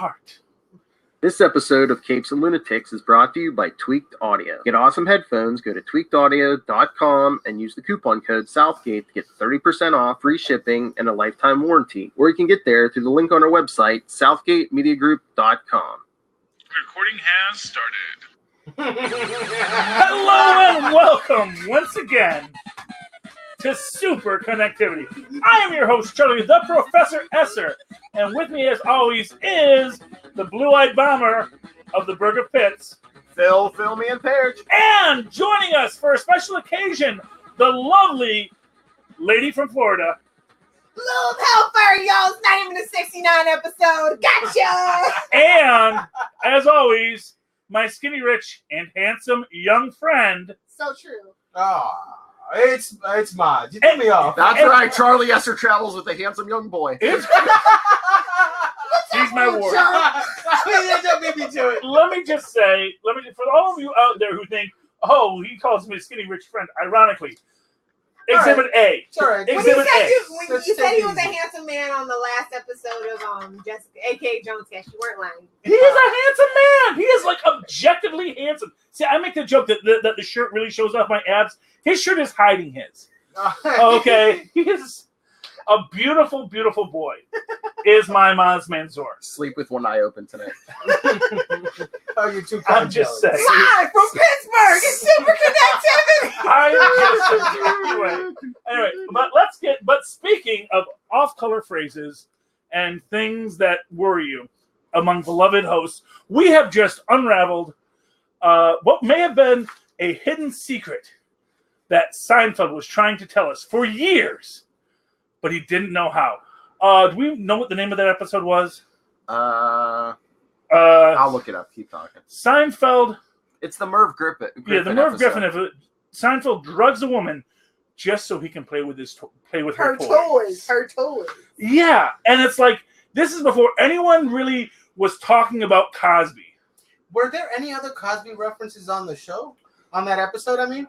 heart. This episode of Capes and Lunatics is brought to you by Tweaked Audio. Get awesome headphones, go to tweakedaudio.com and use the coupon code Southgate to get 30% off, free shipping, and a lifetime warranty. Or you can get there through the link on our website, southgatemediagroup.com. Recording has started. Hello and welcome once again to Super Connectivity. I am your host, Charlie, the Professor Esser, and with me as always is the blue-eyed bomber of the Burger Pits, Phil Perich. and joining us for a special occasion, the lovely lady from Florida. Little Hellfire, y'all. It's not even a 69 episode. Gotcha! And, as always, my skinny, rich, and handsome young friend. So true. It's Mod. You threw me off. That's right, Charlie Esser travels with a handsome young boy. He's my ward. Don't get me to it. Let me just say, for all of you out there who think, oh, he calls me a skinny, rich friend, ironically, Exhibit A. Sorry. When Exhibit A. you said he was a handsome man on the last episode of Jessica, A.K.A. Jones Cast, you weren't lying. He is a handsome man. He is, like, objectively handsome. See, I make the joke that the shirt really shows off my abs. His shirt is hiding his. Okay? He is a beautiful, beautiful boy. Is my Maz Manzoor. Sleep with one eye open tonight. Oh, you're too I'm just saying. Live from Pittsburgh, it's Super Connectivity. Anyway, but speaking of off-color phrases and things that worry you among beloved hosts, we have just unraveled what may have been a hidden secret that Seinfeld was trying to tell us for years, but he didn't know how. Do we know what the name of that episode was? I'll look it up. Keep talking. Seinfeld. It's the Merv Griffin. Yeah, the Merv Griffin episode. Seinfeld drugs a woman just so he can play with her toys. Her toys. Yeah, and it's like this is before anyone really was talking about Cosby. Were there any other Cosby references on the show? On that episode, I mean,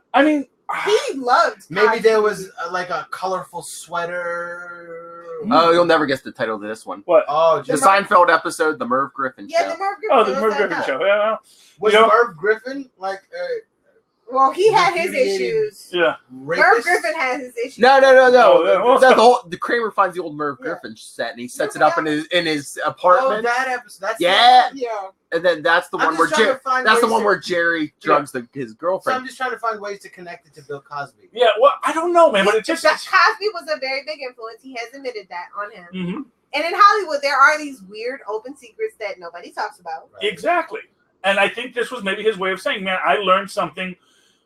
he loved maybe Cosby. there was like a colorful sweater. Oh, you'll never guess the title of this one. What? Oh, The Seinfeld episode, The Merv Griffin Show. Yeah, the Merv Griffin. Oh, the Merv Griffin show. Yeah. Was Merv Griffin like? Well, he had his issues. Yeah. Merv Griffin had his issues. No. Oh, yeah. The Kramer finds the old Merv Griffin set and he sets it up in his apartment. Oh, that episode. That's Yeah. Yeah. And then that's the one where Jerry drugs his So girlfriend. I'm just trying to find ways to connect it to Bill Cosby. Yeah. Well, I don't know, man, but it just. Cosby was a very big influence. He has admitted that on him. Mm-hmm. And in Hollywood, there are these weird open secrets that nobody talks about. Right. Exactly. And I think this was maybe his way of saying, man, I learned something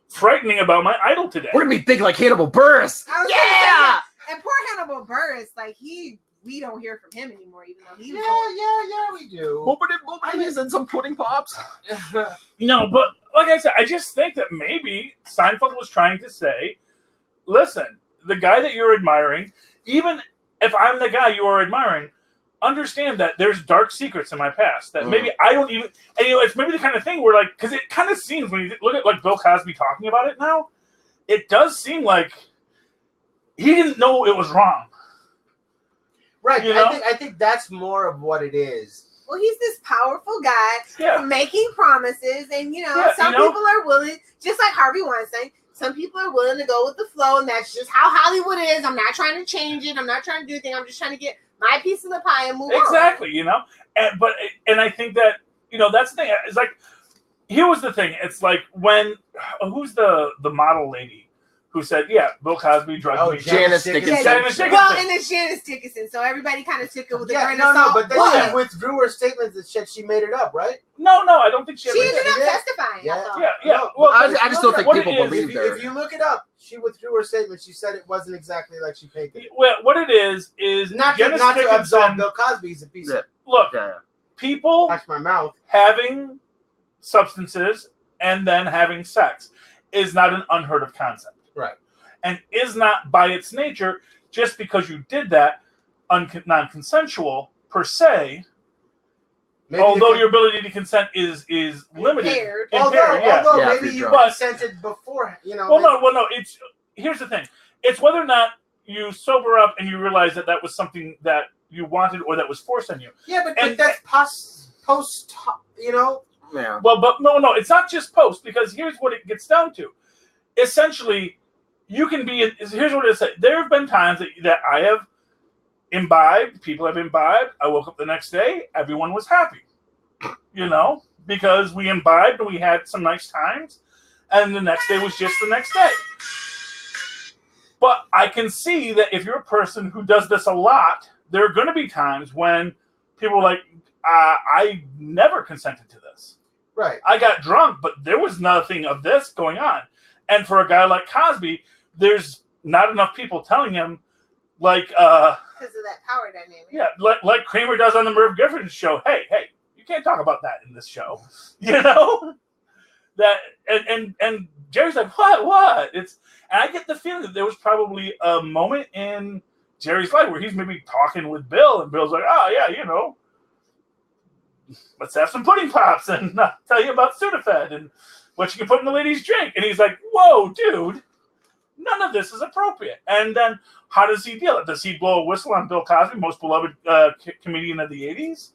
frightening about my idol today. We're gonna be big like Hannibal Buress. Yeah. And poor Hannibal Buress, like we don't hear from him anymore, even though he was Yeah, we do. Boopity and some pudding pops. No, but like I said, I just think that maybe Seinfeld was trying to say, listen, the guy that you're admiring, even if I'm the guy you are admiring, understand that there's dark secrets in my past that maybe I don't even, and it's maybe the kind of thing where like, because it kind of seems when you look at like Bill Cosby talking about it now, it does seem like he didn't know it was wrong. Right. You know? I think that's more of what it is. Well, he's this powerful guy making promises, and some people are willing, just like Harvey Weinstein. Some people are willing to go with the flow, and that's just how Hollywood is. I'm not trying to change it. I'm not trying to do anything. I'm just trying to get my piece of the pie and move on. Exactly, and I think that that's the thing. It's like here was the thing. It's like when who's the model lady who said, yeah, Bill Cosby drugged me. Janice Dickinson. Well, and it's Janice Dickinson, so everybody kind of took it with a grain of salt. No, but then she withdrew her statement that said she made it up, right? No, I don't think she ended up testifying. Yeah. Well, I just don't think people believe her. If you look it up, she withdrew her statement. She said it wasn't exactly like she painted it. Well, what it is not to absolve Bill Cosby. He's a piece of look. People touch my mouth having substances and then having sex is not an unheard of concept. Right. And is not by its nature, just because you did that non-consensual per se, although your ability to consent is limited. Although maybe you consented before, Well, no. Here's the thing. It's whether or not you sober up and you realize that was something that you wanted or that was forced on you. Yeah, but that's post, Yeah. Well, but no, it's not just post, because here's what it gets down to. Essentially, you can be. Here's what it says. There have been times that I have imbibed. People have imbibed. I woke up the next day. Everyone was happy. Because we imbibed and we had some nice times, and the next day was just the next day. But I can see that if you're a person who does this a lot, there are going to be times when people are like, I never consented to this. Right. I got drunk, but there was nothing of this going on. And for a guy like Cosby, there's not enough people telling him, like... because of that power dynamic. Yeah, like Kramer does on the Merv Griffin show. Hey, you can't talk about that in this show. That and Jerry's like, what? And I get the feeling that there was probably a moment in Jerry's life where he's maybe talking with Bill, and Bill's like, oh, yeah, let's have some pudding pops and tell you about Sudafed and what you can put in the lady's drink. And he's like, whoa, dude, none of this is appropriate. And then how does he deal it? Does he blow a whistle on Bill Cosby, most beloved comedian of the 80s?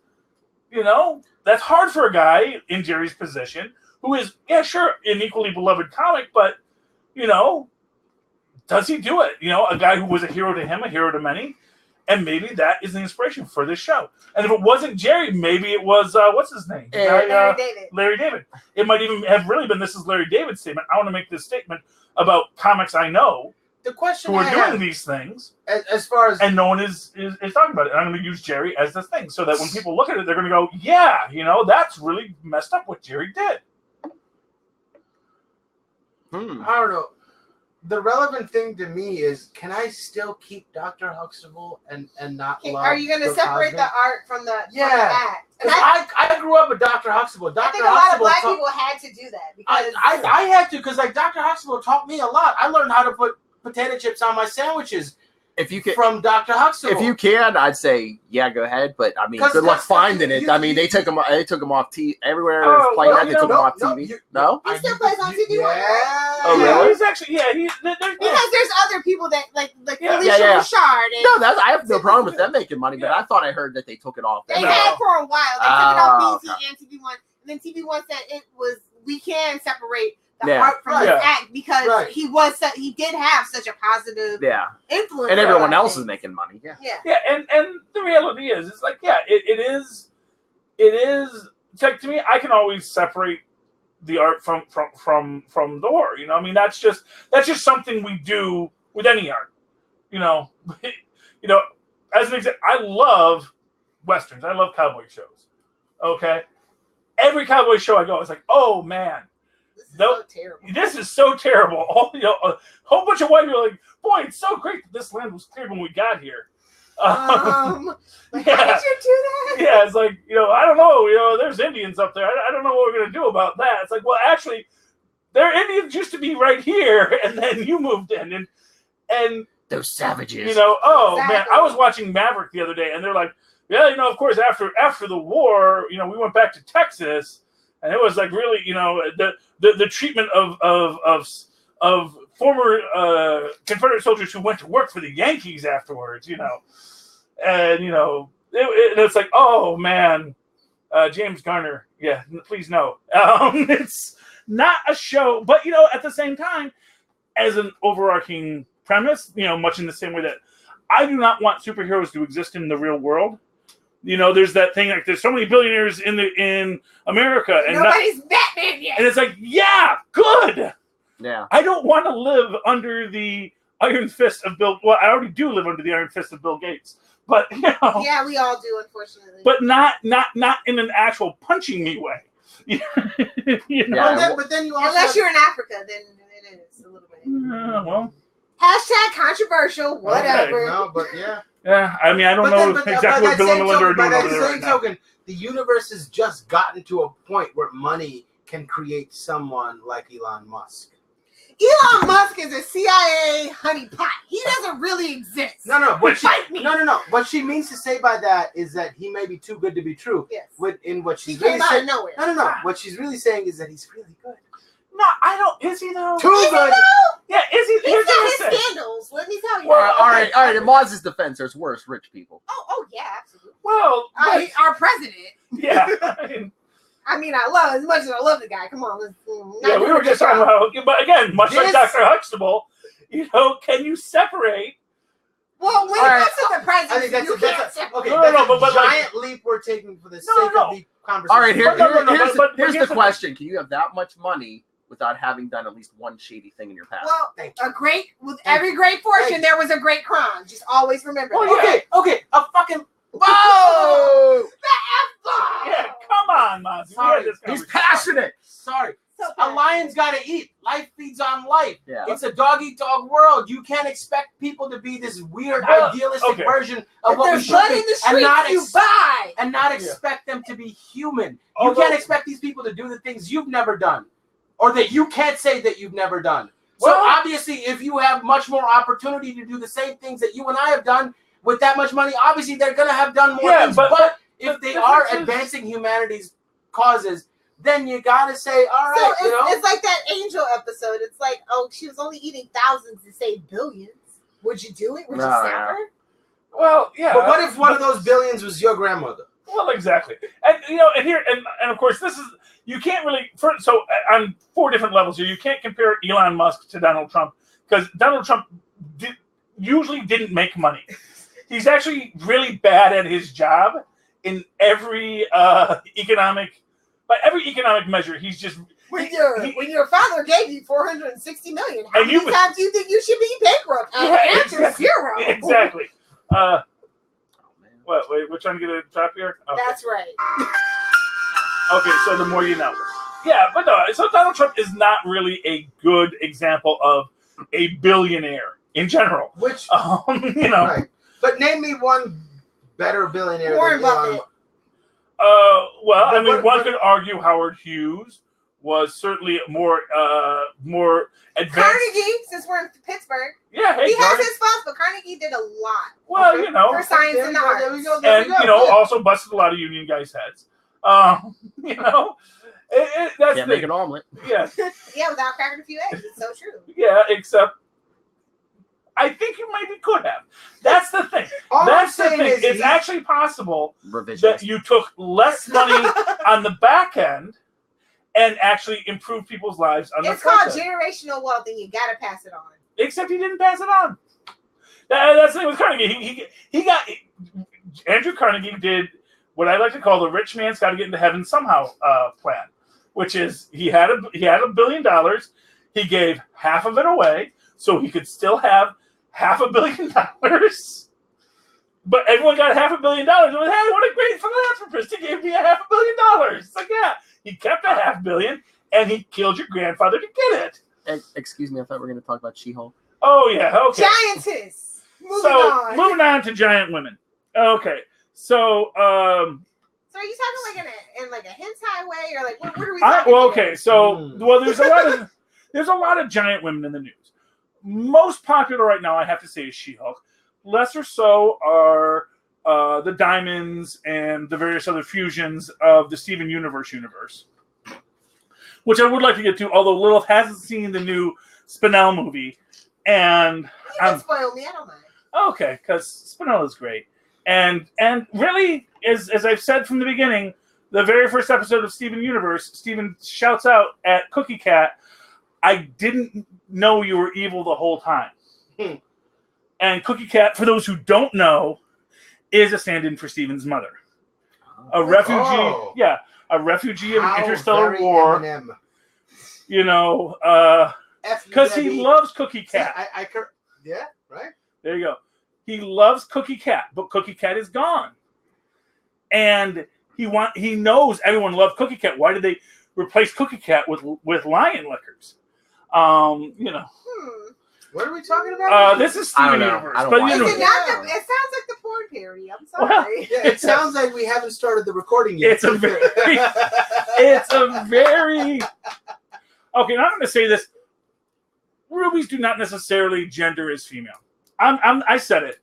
That's hard for a guy in Jerry's position who is, yeah, sure, an equally beloved comic, but, does he do it? A guy who was a hero to him, a hero to many, and maybe that is the inspiration for this show. And if it wasn't Jerry, maybe it was, what's his name? Larry David. It might even have really been, this is Larry David's statement. I want to make this statement about comics I know the question who are doing these things, as far as, and no one is talking about it. And I'm going to use Jerry as the thing, so that when people look at it, they're going to go, yeah, that's really messed up what Jerry did. I don't know. The relevant thing to me is, can I still keep Dr. Huxtable and not love? Are you going to separate the art from the act? And I grew up with Dr. Huxtable. I think a lot of black people had to do that because I had to, because Dr. Huxtable taught me a lot. I learned how to put potato chips on my sandwiches. If you can, from Dr. Huxtable. If you can, I'd say go ahead. But I mean, good luck finding it. They took him off TV everywhere. Playing that, they took him off TV. No, he still plays on TV. Yeah. Oh really? He's actually because there's other people that like Alicia Richard. No, I have no problem with them making money. But I thought I heard that they took it off. They had for a while. They took it off BT and TV1, and then TV1 said we can separate the art from the act because he did have such a positive influence, and everyone else is making money. And the reality is, it's like it is it's like, to me, I can always separate the art from the horror. I mean, that's just something we do with any art. As an example, I love westerns. I love cowboy shows. Okay, every cowboy show I go, it's like, oh man. This is so terrible. A whole bunch of white people are like, boy, it's so great that this land was cleared when we got here. How did you do that? Yeah, it's like, I don't know. There's Indians up there. I don't know what we're going to do about that. It's like, well, actually, there Indians used to be right here, and then you moved in. And those savages. Man, I was watching Maverick the other day, and they're like, yeah, of course, after the war, we went back to Texas. And it was like really, the treatment of former Confederate soldiers who went to work for the Yankees afterwards, and it's like, oh man, James Garner, please no, it's not a show, but at the same time, as an overarching premise, much in the same way that I do not want superheroes to exist in the real world. There's that thing like there's so many billionaires in America and nobody's Batman yet. And it's like, yeah, good. Yeah. I don't want to live under the iron fist of Bill. Well, I already do live under the iron fist of Bill Gates, but yeah, we all do, unfortunately. But not in an actual punching me way. But then you also unless you're in Africa, then it is a little bit. Well. # controversial, whatever. Okay, no, but yeah. Yeah, I mean, I don't know exactly what Bill and Melinda are doing over there right now. The universe has just gotten to a point where money can create someone like Elon Musk. Elon Musk is a CIA honeypot. He doesn't really exist. No. What she means to say by that is that he may be too good to be true. Yes. In what she's he really saying. Nowhere. No. What she's really saying is that he's really good. No, I don't. Is he though? Too good. Yeah, is he? He's got his scandals. Let me tell you. Well, all right. In Maz's defense, there's worse rich people. Oh, yeah, absolutely. Well, our president. Yeah. I mean, I love as much as I love the guy. Come on, let's. Yeah, we were just talking about, but again, much like Dr. Huxtable, can you separate? Well, when it comes to the president, I think that's you can't separate. Okay, but giant leap we're taking for the sake of the conversation. All right, here's the the question: can you have that much money without having done at least one shady thing in your past? Well, every great fortune, there was a great crime. Just always remember that. Okay, a fucking. Whoa! The F-bomb! Yeah, come on, Mozzie. Sorry, he's passionate. Sorry. So A lion's got to eat. Life feeds on life. Yeah. It's a dog-eat-dog world. You can't expect people to be this weird, idealistic version of what we should blood be, in the streets, and not expect them to be human. You can't expect these people to do the things you've never done, or that you can't say that you've never done. So obviously, if you have much more opportunity to do the same things that you and I have done with that much money, obviously they're going to have done more things. But if they are advancing humanity's causes, then you gotta say, all right, so it's like that Angel episode. It's like, oh, she was only eating thousands to save billions. Would you do it? Would you stab her? Well, yeah. But what if one of those billions was your grandmother? Well, exactly. And and of course, this is, you can't really, so on 4 different levels here, you can't compare Elon Musk to Donald Trump, because Donald Trump usually didn't make money. He's actually really bad at his job in every economic measure. He's just when your father gave you $460 million, how many times do you think you should be bankrupt? Answer 0. Exactly. We're trying to get a drop here. Okay. That's right. Okay, so the more you know. Yeah, but no. So Donald Trump is not really a good example of a billionaire in general. Which Right. But name me one better billionaire Warren than Elon. Buffett. One could argue Howard Hughes was certainly more advanced. Carnegie, since we're in Pittsburgh. Yeah, he has his faults, but Carnegie did a lot. Well, for science and the arts. There we go. Also busted a lot of union guys' heads. That's Can't make an omelet. Yeah. Yeah, without cracking a few eggs. It's so true. Yeah, except I think you maybe could have. That's the thing. It's actually possible that you took less money on the back end and actually improved people's lives on the front end. It's called generational wealth, and you got to pass it on. Except he didn't pass it on. That's the thing with Carnegie. Andrew Carnegie did what I like to call the rich man's got to get into heaven somehow plan, which is he had $1 billion. He gave half of it away so he could still have $500 million. But everyone got $500 million. And went, hey, what a great philanthropist! He gave me $500 million. It's like, yeah, he kept $500 million and he killed your grandfather to get it. Excuse me, I thought we were going to talk about She-Hulk. Oh yeah, okay. Giantess. Moving on to giant women. Okay, so So are you talking like in like a hentai way, or like what are we talking about? Okay, so there's a lot of giant women in the news. Most popular right now, I have to say, is She-Hulk. Lesser so are the Diamonds and the various other fusions of the Steven Universe, which I would like to get to, although Lilith hasn't seen the new Spinell movie. And you can spoil me, I don't mind. Okay, because Spinell is great. And really, as I've said from the beginning, the very first episode of Steven Universe, Steven shouts out at Cookie Cat, I didn't know you were evil the whole time. And Cookie Cat, for those who don't know, is a stand-in for Steven's mother. A refugee, a refugee of an interstellar war. Eminem. Because he loves Cookie Cat. Yeah, right? There you go. He loves Cookie Cat, but Cookie Cat is gone. And he knows everyone loved Cookie Cat. Why did they replace Cookie Cat with Lion Liquors? What are we talking about? This is Steven Universe. It sounds like the porn parody. I'm sorry. Well, it sounds like we haven't started the recording yet. It's a very. Okay, now I'm going to say this. Rubies do not necessarily gender as female. I said it.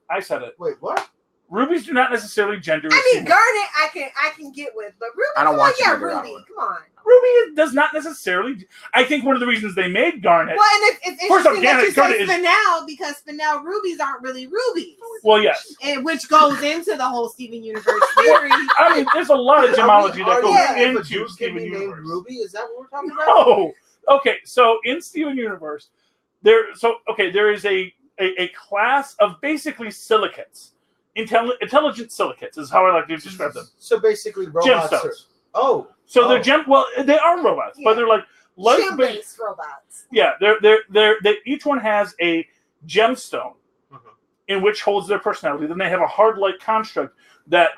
Wait, what? rubies do not necessarily gender. I mean, garnet, I can get with, but ruby, I don't want you to ruby. Come on. Ruby does not necessarily. I think one of the reasons they made garnet. Well, and it's first off, interesting that you garnet say is spinel because spinel rubies aren't really rubies. Well, yes, and which goes into the whole Steven Universe theory. I mean, there's a lot of gemology that goes into into Steven Universe. Ruby, is that what we're talking about? Oh, okay. So in Steven Universe, there is a class of basically silicates. Intelligent silicates is how I like to describe them. So basically, robots. So they're they are robots, but they're like gem-based robots. Yeah, they each one has a gemstone in which holds their personality. Then they have a hard light construct that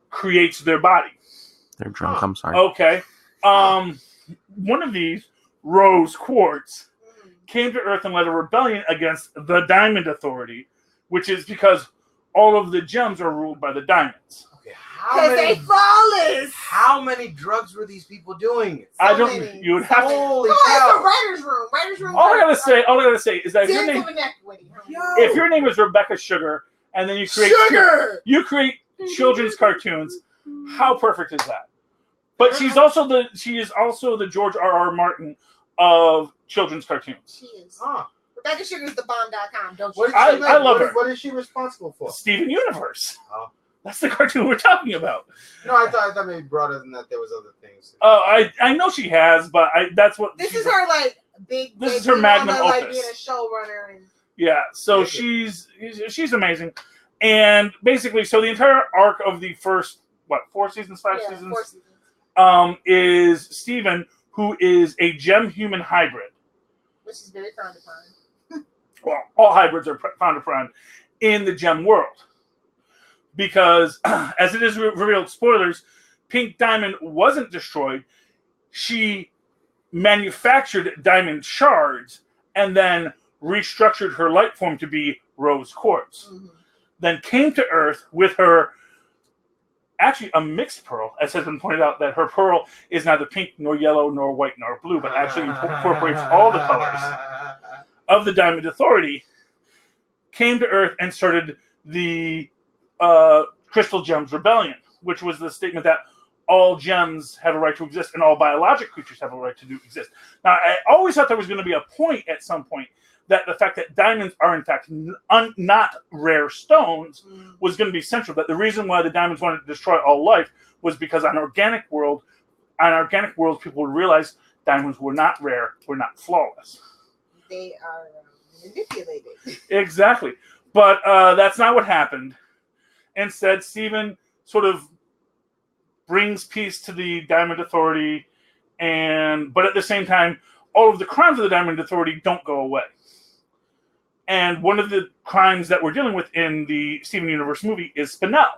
creates their body. They're drunk. I'm sorry. Okay. One of these, Rose Quartz, came to Earth and led a rebellion against the Diamond Authority, which is because all of the gems are ruled by the diamonds. Okay, because they flawless. How many drugs were these people doing? I don't. Many. You would have to. Holy cow! It's a writer's room. Writer's room. All I gotta say is that if your name is Rebecca Sugar, and then you create children's cartoons, how perfect is that? But she is also the George R.R. Martin of children's cartoons. She is. Rebecca Sugar's thebomb.com, don't you? I love her. What is she responsible for? Steven Universe. Oh. That's the cartoon we're talking about. No, I thought maybe broader than that there was other things. Oh, I know she has, but that's what this is her like big. This is her magnum opus. Like being a showrunner and. Yeah, so she's amazing, and basically, so the entire arc of the first 4 seasons, 5 seasons, 4 seasons. Is Steven, who is a gem human hybrid, which is very frowned upon. Well, all hybrids are frowned upon in the gem world. Because, as it is revealed, spoilers, Pink Diamond wasn't destroyed. She manufactured diamond shards and then restructured her light form to be Rose Quartz. Then came to Earth with her, actually a mixed pearl, as has been pointed out, that her pearl is neither pink, nor yellow, nor white, nor blue, but actually incorporates all the colors of the Diamond Authority, came to Earth and started the Crystal Gems Rebellion, which was the statement that all gems have a right to exist and all biologic creatures have a right to exist. Now, I always thought there was going to be a point at some point that the fact that diamonds are in fact not rare stones was going to be central. That the reason why the diamonds wanted to destroy all life was because on organic worlds, people would realize diamonds were not rare, were not flawless. They are manipulated. Exactly. But that's not what happened. Instead, Steven sort of brings peace to the Diamond Authority, but at the same time, all of the crimes of the Diamond Authority don't go away. And one of the crimes that we're dealing with in the Steven Universe movie is Spinel,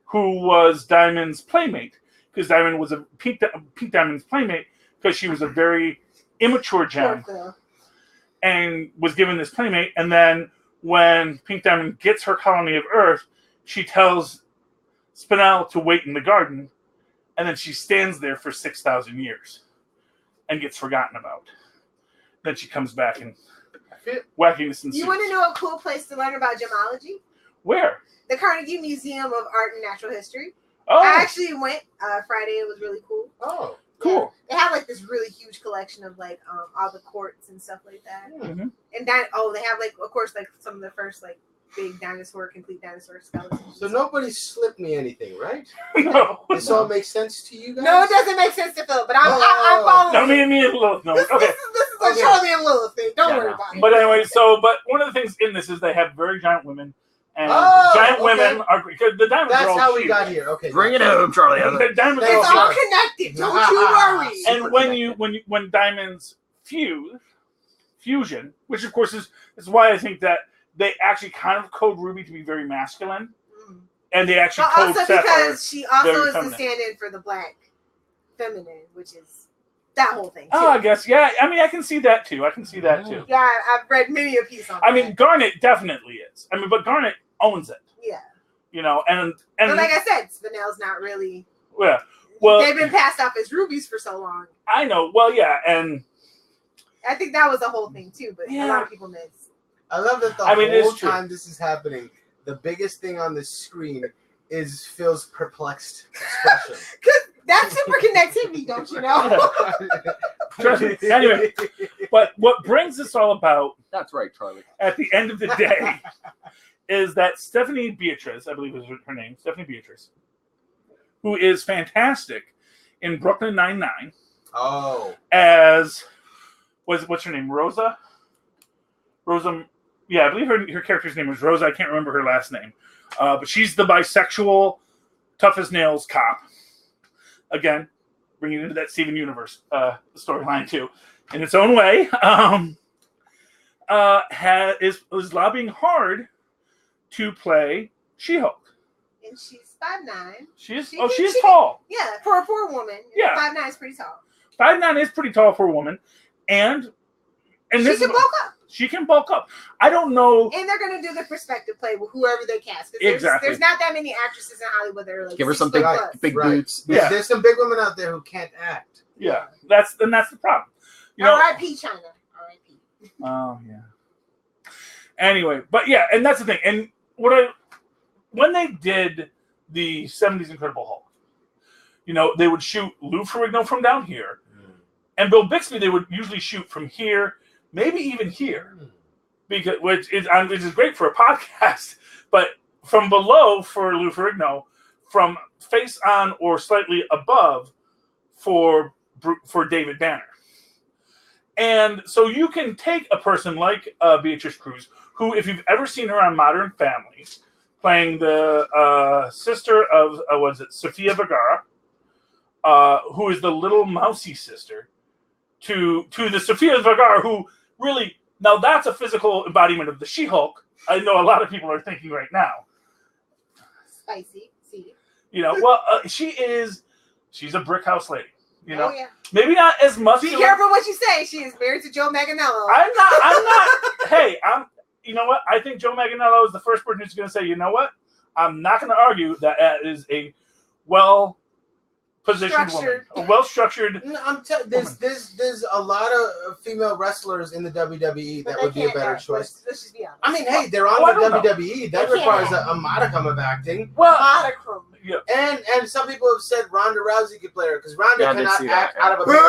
who was Diamond's playmate, because Diamond was a Pink Diamond's playmate because she was a very immature gem and was given this playmate. And then when Pink Diamond gets her colony of Earth, she tells Spinel to wait in the garden, and then she stands there for 6,000 years and gets forgotten about. Then she comes back and wackiness ensues. You want to know a cool place to learn about gemology? Where? The Carnegie Museum of Art and Natural History. Oh. I actually went Friday. It was really cool. Oh, cool. They have like this really huge collection of like all the quartz and stuff like that. Mm-hmm. And they have like, of course, like some of the first like big complete dinosaur skeletons. So nobody slipped me anything, right? No. This all makes sense to you guys? No, it doesn't make sense to Phil, but I'm following. No, me and Lilith. No, okay. This is a Charlie and Lilith thing. Don't worry about it. But anyway, but one of the things in this is they have very giant women. And giant women are because the diamonds are all how we huge. got here. Okay, bring it home, Charlie. The diamonds it's all connected. Don't you worry. And when diamonds fusion, which of course is why I think that they actually kind of code Ruby to be very masculine, and they actually code Sapphire because she also is feminine. the stand-in for the black feminine, which is that whole thing. Oh, I guess I mean, I can see that too. Yeah, I've read many a piece on that. I mean, Garnet definitely is. I mean, but Garnet owns it. Yeah. You know, and but like I said, Spinel's not really. Yeah. Well, they've been passed off as rubies for so long. I know. Well, yeah, and I think that was the whole thing too. But a lot of people miss. I love that whole time this is happening, the biggest thing on the screen is Phil's perplexed expression. That's super connectivity, don't you know? Trust me. Anyway, but what brings this all about? That's right, Charlie. At the end of the day, is that Stephanie Beatriz, I believe is her name, Stephanie Beatriz, who is fantastic in Brooklyn Nine-Nine. Oh. As what's her name? Rosa. Yeah, I believe her character's name was Rosa. I can't remember her last name, but she's the bisexual, tough as nails cop. Again, bringing it into that Steven Universe storyline too, in its own way. Is lobbying hard to play She-Hulk. And she's 5'9". She's tall. Yeah, for a woman. Yeah, 5'9" is pretty tall. 5'9" is pretty tall for a woman, and she can bulk up. She can bulk up. I don't know. And they're going to do the perspective play with whoever they cast. Exactly. There's not that many actresses in Hollywood that are like give her some big boots. Yeah. There's some big women out there who can't act. Yeah, that's the problem. R.I.P. China. R.I.P. Oh yeah. Anyway, but yeah, and that's the thing. And when they did the 70s Incredible Hulk, they would shoot Lou Ferrigno from down here, and Bill Bixby they would usually shoot from here. Maybe even here, which is great for a podcast, but from below for Lou Ferrigno, from face on or slightly above for David Banner. And so you can take a person like Beatrice Cruz, who, if you've ever seen her on Modern Family, playing the sister of, Sofia Vergara, who is the little mousy sister to the Sofia Vergara, who really, now that's a physical embodiment of the She-Hulk. I know a lot of people are thinking right now. Spicy. See. She's a brick house lady. Oh, yeah. Maybe not as muscular. Be careful what you say. She is married to Joe Manganiello. I'm not. Hey, you know what? I think Joe Manganiello is the first person who's going to say, you know what? I'm not going to argue that is a well-positioned woman. A well-structured There's a lot of female wrestlers in the WWE that would be a better choice. Let's just be honest. I mean, hey, they're on the WWE. That requires a modicum of acting. Well, modicum. Yeah. And some people have said Ronda Rousey could play her because Ronda cannot act out of a big bag.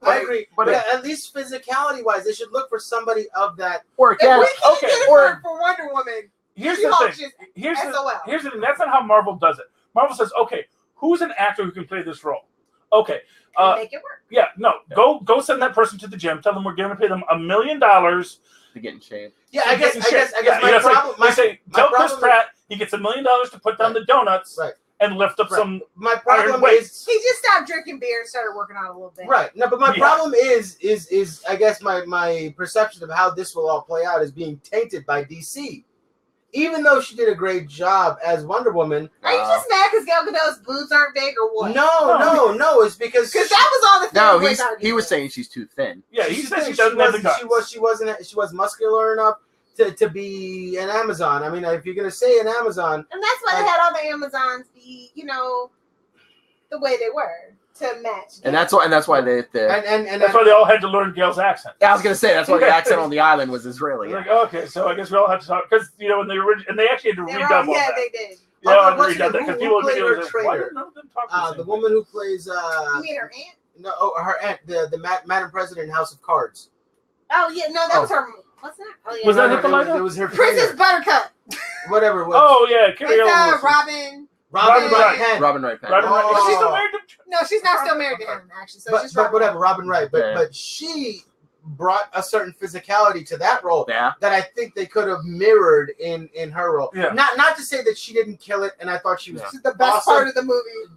I agree. But at least physicality-wise, they should look for somebody of that. Or for Wonder Woman. Here's the thing. Here's the thing. That's not how Marvel does it. Marvel says, okay, who's an actor who can play this role? Okay. Make it work. Yeah, no. Go send that person to the gym. Tell them we're going to pay them $1 million to get in shape. Yeah, I guess my problem. Tell Chris Pratt he gets $1 million to put down the donuts and lift up some. My problem is he just stopped drinking beer and started working out a little bit. Right. No, but my problem is I guess my perception of how this will all play out is being tainted by DC. Even though she did a great job as Wonder Woman. Are you just mad because Gal Gadot's boobs aren't big or what? No. It's because that was all the thing. He was saying she's too thin. Yeah, he said she doesn't have the guts. She wasn't muscular enough to be an Amazon. I mean, if you're gonna say an Amazon, and that's why they had all the Amazons be, the way they were to match. And that's why that's why they all had to learn Gail's accent. Yeah, I was gonna say that's why the accent on the island was Israeli. Like, okay, so I guess we all have to talk because when they and they actually had to redub all that. Yeah, they did. Yeah, redub that because people would be the woman who plays. You mean her aunt? No, her aunt, the Madam President in House of Cards. Oh yeah, no, that was her. What's that? Oh yeah. Was that Hippolyta? It was her Princess Buttercup. Whatever it was. Oh yeah, Carrie Robin Wright Penn. Robin Wright Penn. But she's still married to. No, she's not still married to him actually. So but whatever, Robin Wright. But she brought a certain physicality to that role that I think they could have mirrored in her role. Yeah. Not to say that she didn't kill it, and I thought she was the best part of the movie.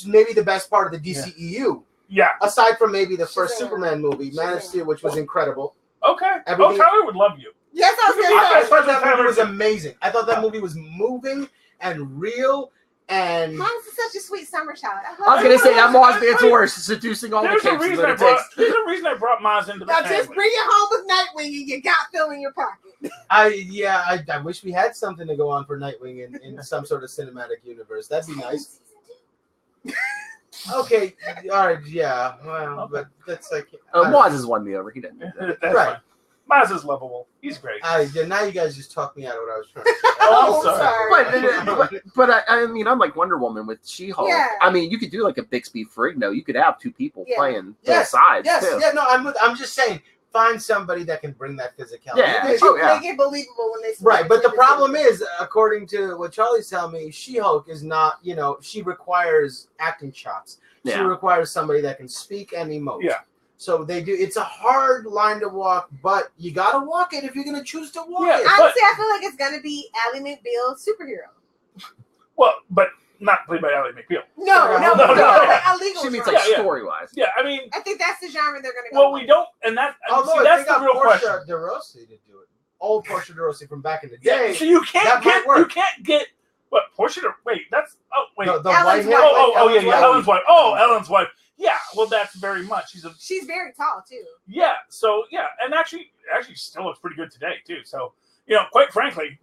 Maybe the best part of the DCEU. Yeah. Aside from maybe the first Superman movie, Man of Steel, which was incredible. Okay. Tyler would love you. Yes, I thought that movie was amazing. I thought that movie was moving and real. And Mom is such a sweet summer child. I was gonna say that Maz Mansour seducing all the kids. There's a reason I brought Maz into the family. Now just bring it home with Nightwing and you got Phil in your pocket. I wish we had something to go on for Nightwing in some sort of cinematic universe. That'd be nice. Okay, all right, yeah. Well, but that's like Maz has won me over. He didn't. Right. Maz is lovable. He's great. Yeah, now you guys just talked me out of what I was trying to say. Oh, I'm sorry. But I mean, unlike Wonder Woman with She-Hulk, I mean, you could do like a Bixby Ferrigno. You could have two people playing both sides. Too. Yeah, no, I'm just saying, find somebody that can bring that physicality. Yeah, make it believable when they right. But the problem is, according to what Charlie's telling me, She-Hulk is not. She requires acting chops. She requires somebody that can speak and emote. Yeah. So they do. It's a hard line to walk, but you gotta walk it if you're gonna choose to walk it. Honestly, I feel like it's gonna be Ally McBeal superhero. Well, but not played by Ally McBeal. No. Like a legal. She means like story-wise. Yeah, I mean, I think that's the genre they're gonna go. Well, we don't, and that. Although that's they got the real question. Portia de Rossi to do it. Old Portia de Rossi from back in the day. Yeah, so you can't get what Portia? Wait, that's wait. No, the white hair. Ellen's wife. Oh, Ellen's wife. Yeah, well, that's very much. She's very tall too. Yeah, so and actually still looks pretty good today too. So quite frankly,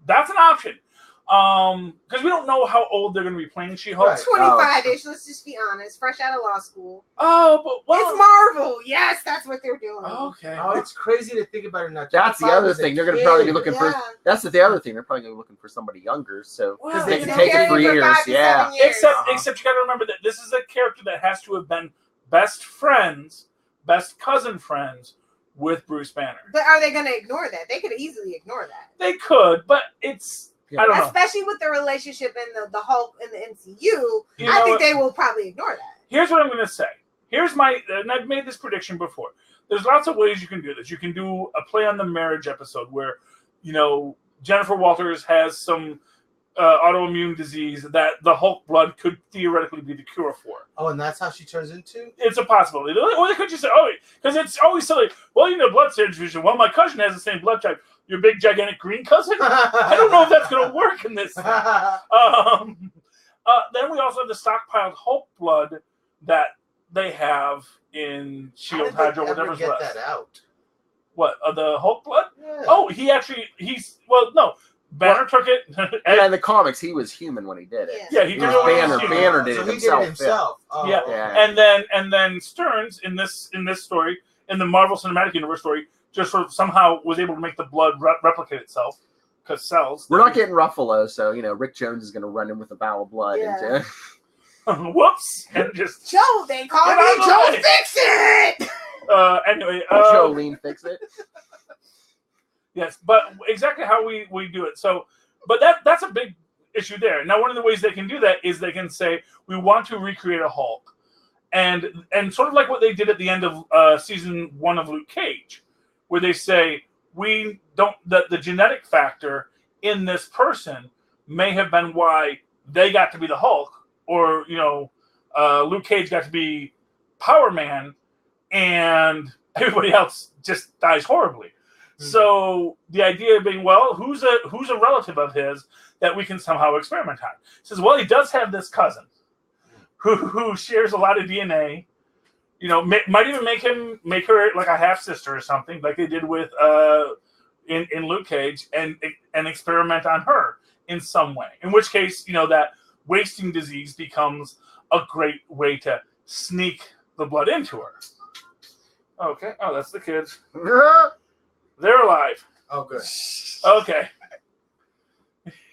that's an option. Because we don't know how old they're going to be playing She-Hulk. Right. 25-ish. Let's just be honest. Fresh out of law school. Oh, but it's Marvel. Yes, that's what they're doing. Okay. Oh, it's crazy to think about it now. That's the other thing. They're going to probably be looking for. That's the other thing. They're probably going to be looking for somebody younger, so because they can take it for years. Yeah. Except you got to remember that this is a character that has to have been best cousin friends with Bruce Banner. But are they going to ignore that? They could easily ignore that. They could, but it's. I don't know. Especially with the relationship in the Hulk in the MCU, I think they will probably ignore that. Here's what I'm going to say. And I've made this prediction before. There's lots of ways you can do this. You can do a play on the marriage episode where, Jennifer Walters has some autoimmune disease that the Hulk blood could theoretically be the cure for. Oh, and that's how she turns into? It's a possibility. Or they could just say, because it's always silly. Well, you need a blood transfusion. Well, my cousin has the same blood type. Your big, gigantic green cousin? I don't know if that's going to work in this. Then we also have the stockpiled Hulk blood that they have in Shield, Hydra, whatever's left. Get that out. What, the Hulk blood? Yeah. Oh, no. Banner took it. And in the comics, he was human when he did it. Yeah, he did it. Banner did it himself. Oh, yeah, okay. and then Stearns in this story, in the Marvel Cinematic Universe story, just sort of somehow was able to make the blood replicate itself because cells. We're not getting Ruffalo, so Rick Jones is going to run in with a vial of blood. Yeah. Whoops! And just Joe, they call me Joe Fix It. Anyway, Jolene Fix It. Yes, but exactly how we do it. So, but that's a big issue there. Now, one of the ways they can do that is they can say we want to recreate a Hulk, and sort of like what they did at the end of season 1 of Luke Cage, where they say we don't that the genetic factor in this person may have been why they got to be the Hulk, or Luke Cage got to be Power Man, and everybody else just dies horribly. Mm-hmm. So the idea being, well, who's a relative of his that we can somehow experiment on? He says, well, he does have this cousin who shares a lot of DNA. Might even make her like a half sister or something, like they did with in Luke Cage, and experiment on her in some way. In which case, that wasting disease becomes a great way to sneak the blood into her. Okay. Oh, that's the kids. They're alive. Oh, good. Okay.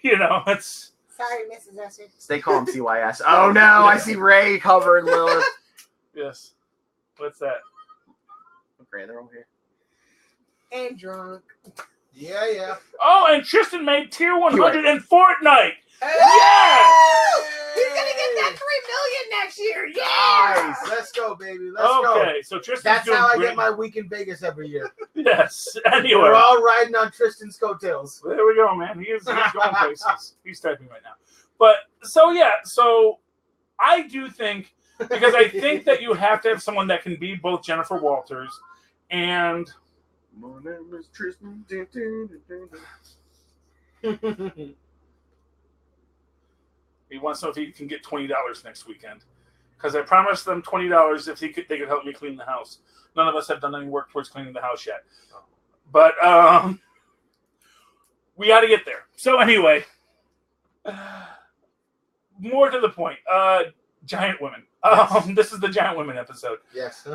It's. Sorry, Mrs. Esser. Stay calm, CYS. Oh no, I see Ray covering Lilith. Yes. What's that? Okay, they're over here. And drunk. Yeah. Oh, and Tristan made tier 100 in Fortnite. Hey! Yes! He's gonna get that $3 million next year. Yeah. Nice. Let's go, baby. Let's go. Okay, so Tristan's That's how I get my week in Vegas every year. Yes. Anyway, we're all riding on Tristan's coattails. There we go, man. He's going places. He's typing right now. But so I do think, because I think that you have to have someone that can be both Jennifer Walters and. My name is Tristan. He wants to know if he can get $20 next weekend, because I promised them $20 if they could help me clean the house. None of us have done any work towards cleaning the house yet, but we got to get there. So anyway, more to the point, giant women. This is the giant women episode. Yes.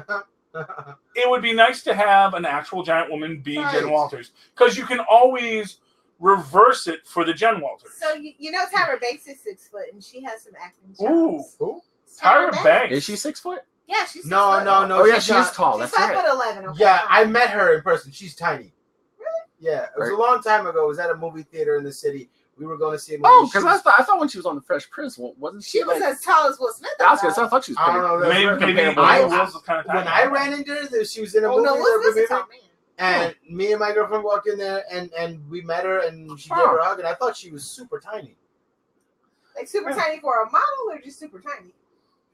it would be nice to have an actual giant woman be Jen Walters, because you can always reverse it for the Jen Walters. So you know Tyra Banks is 6 foot and she has some acting chops. Ooh, Tyra Banks. Is she 6 foot? Yeah, she's 6 no. foot. Oh yeah, she's tall. She's That's right. 5'11". Okay, Yeah, fine. I met her in person. She's tiny. Really? Yeah, it was a long time ago. It was at a movie theater in the city. We were going to see a movie. Oh, because I thought when she was on the Fresh Prince, wasn't She was as tall as Will Smith. I thought she was. I don't know. Maybe when I ran into her, she was in a movie. No, Will Smith's a tall man. And me and my girlfriend walked in there, and we met her, and she gave her a hug, and I thought she was super tiny. Like super tiny for a model, or just super tiny?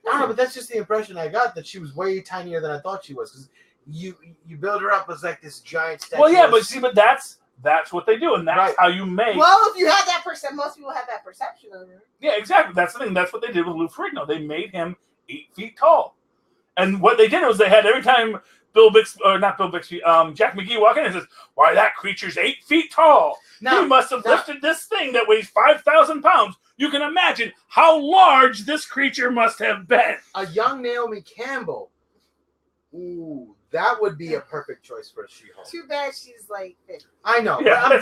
I don't know, but that's just the impression I got, that she was way tinier than I thought she was. Because you build her up as like this giant statue. Well, yeah, but that's what they do, and that's how you make. Well, if you have that perception, most people have that perception of her. Yeah, exactly. That's the thing. That's what they did with Lou Ferrigno. They made him 8 feet tall, and what they did was they had every time Jack McGee walk in and says, "Why, that creature's 8 feet tall. He must have lifted this thing that weighs 5,000 pounds. You can imagine how large this creature must have been." A young Naomi Campbell. Ooh, that would be a perfect choice for a She-Hulk. Too bad she's like 50. I know. Yeah, but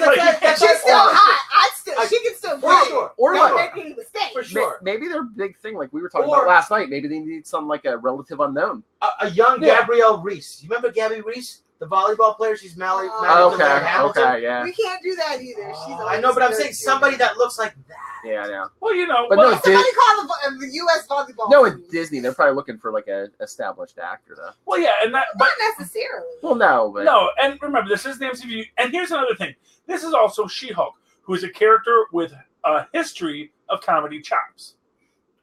She's still hot. She can still for do sure. it. Or Don't like, make any mistakes. For sure. Maybe their big thing, like we were talking about last night, maybe they need some like a relative unknown. A young Gabrielle Reese. You remember Gabby Reese, the volleyball player? She's married to Hamilton. Okay, yeah. We can't do that either. I know, but I'm saying somebody that looks like that. Yeah. Well, you know, but somebody call the U.S. volleyball. No, at Disney, they're probably looking for like a established actor, though. Well, yeah, and that, but not necessarily. Well, no, but no, and remember, this is the MCU, and here's another thing: this is also She-Hulk, who is a character with a history of comedy chops.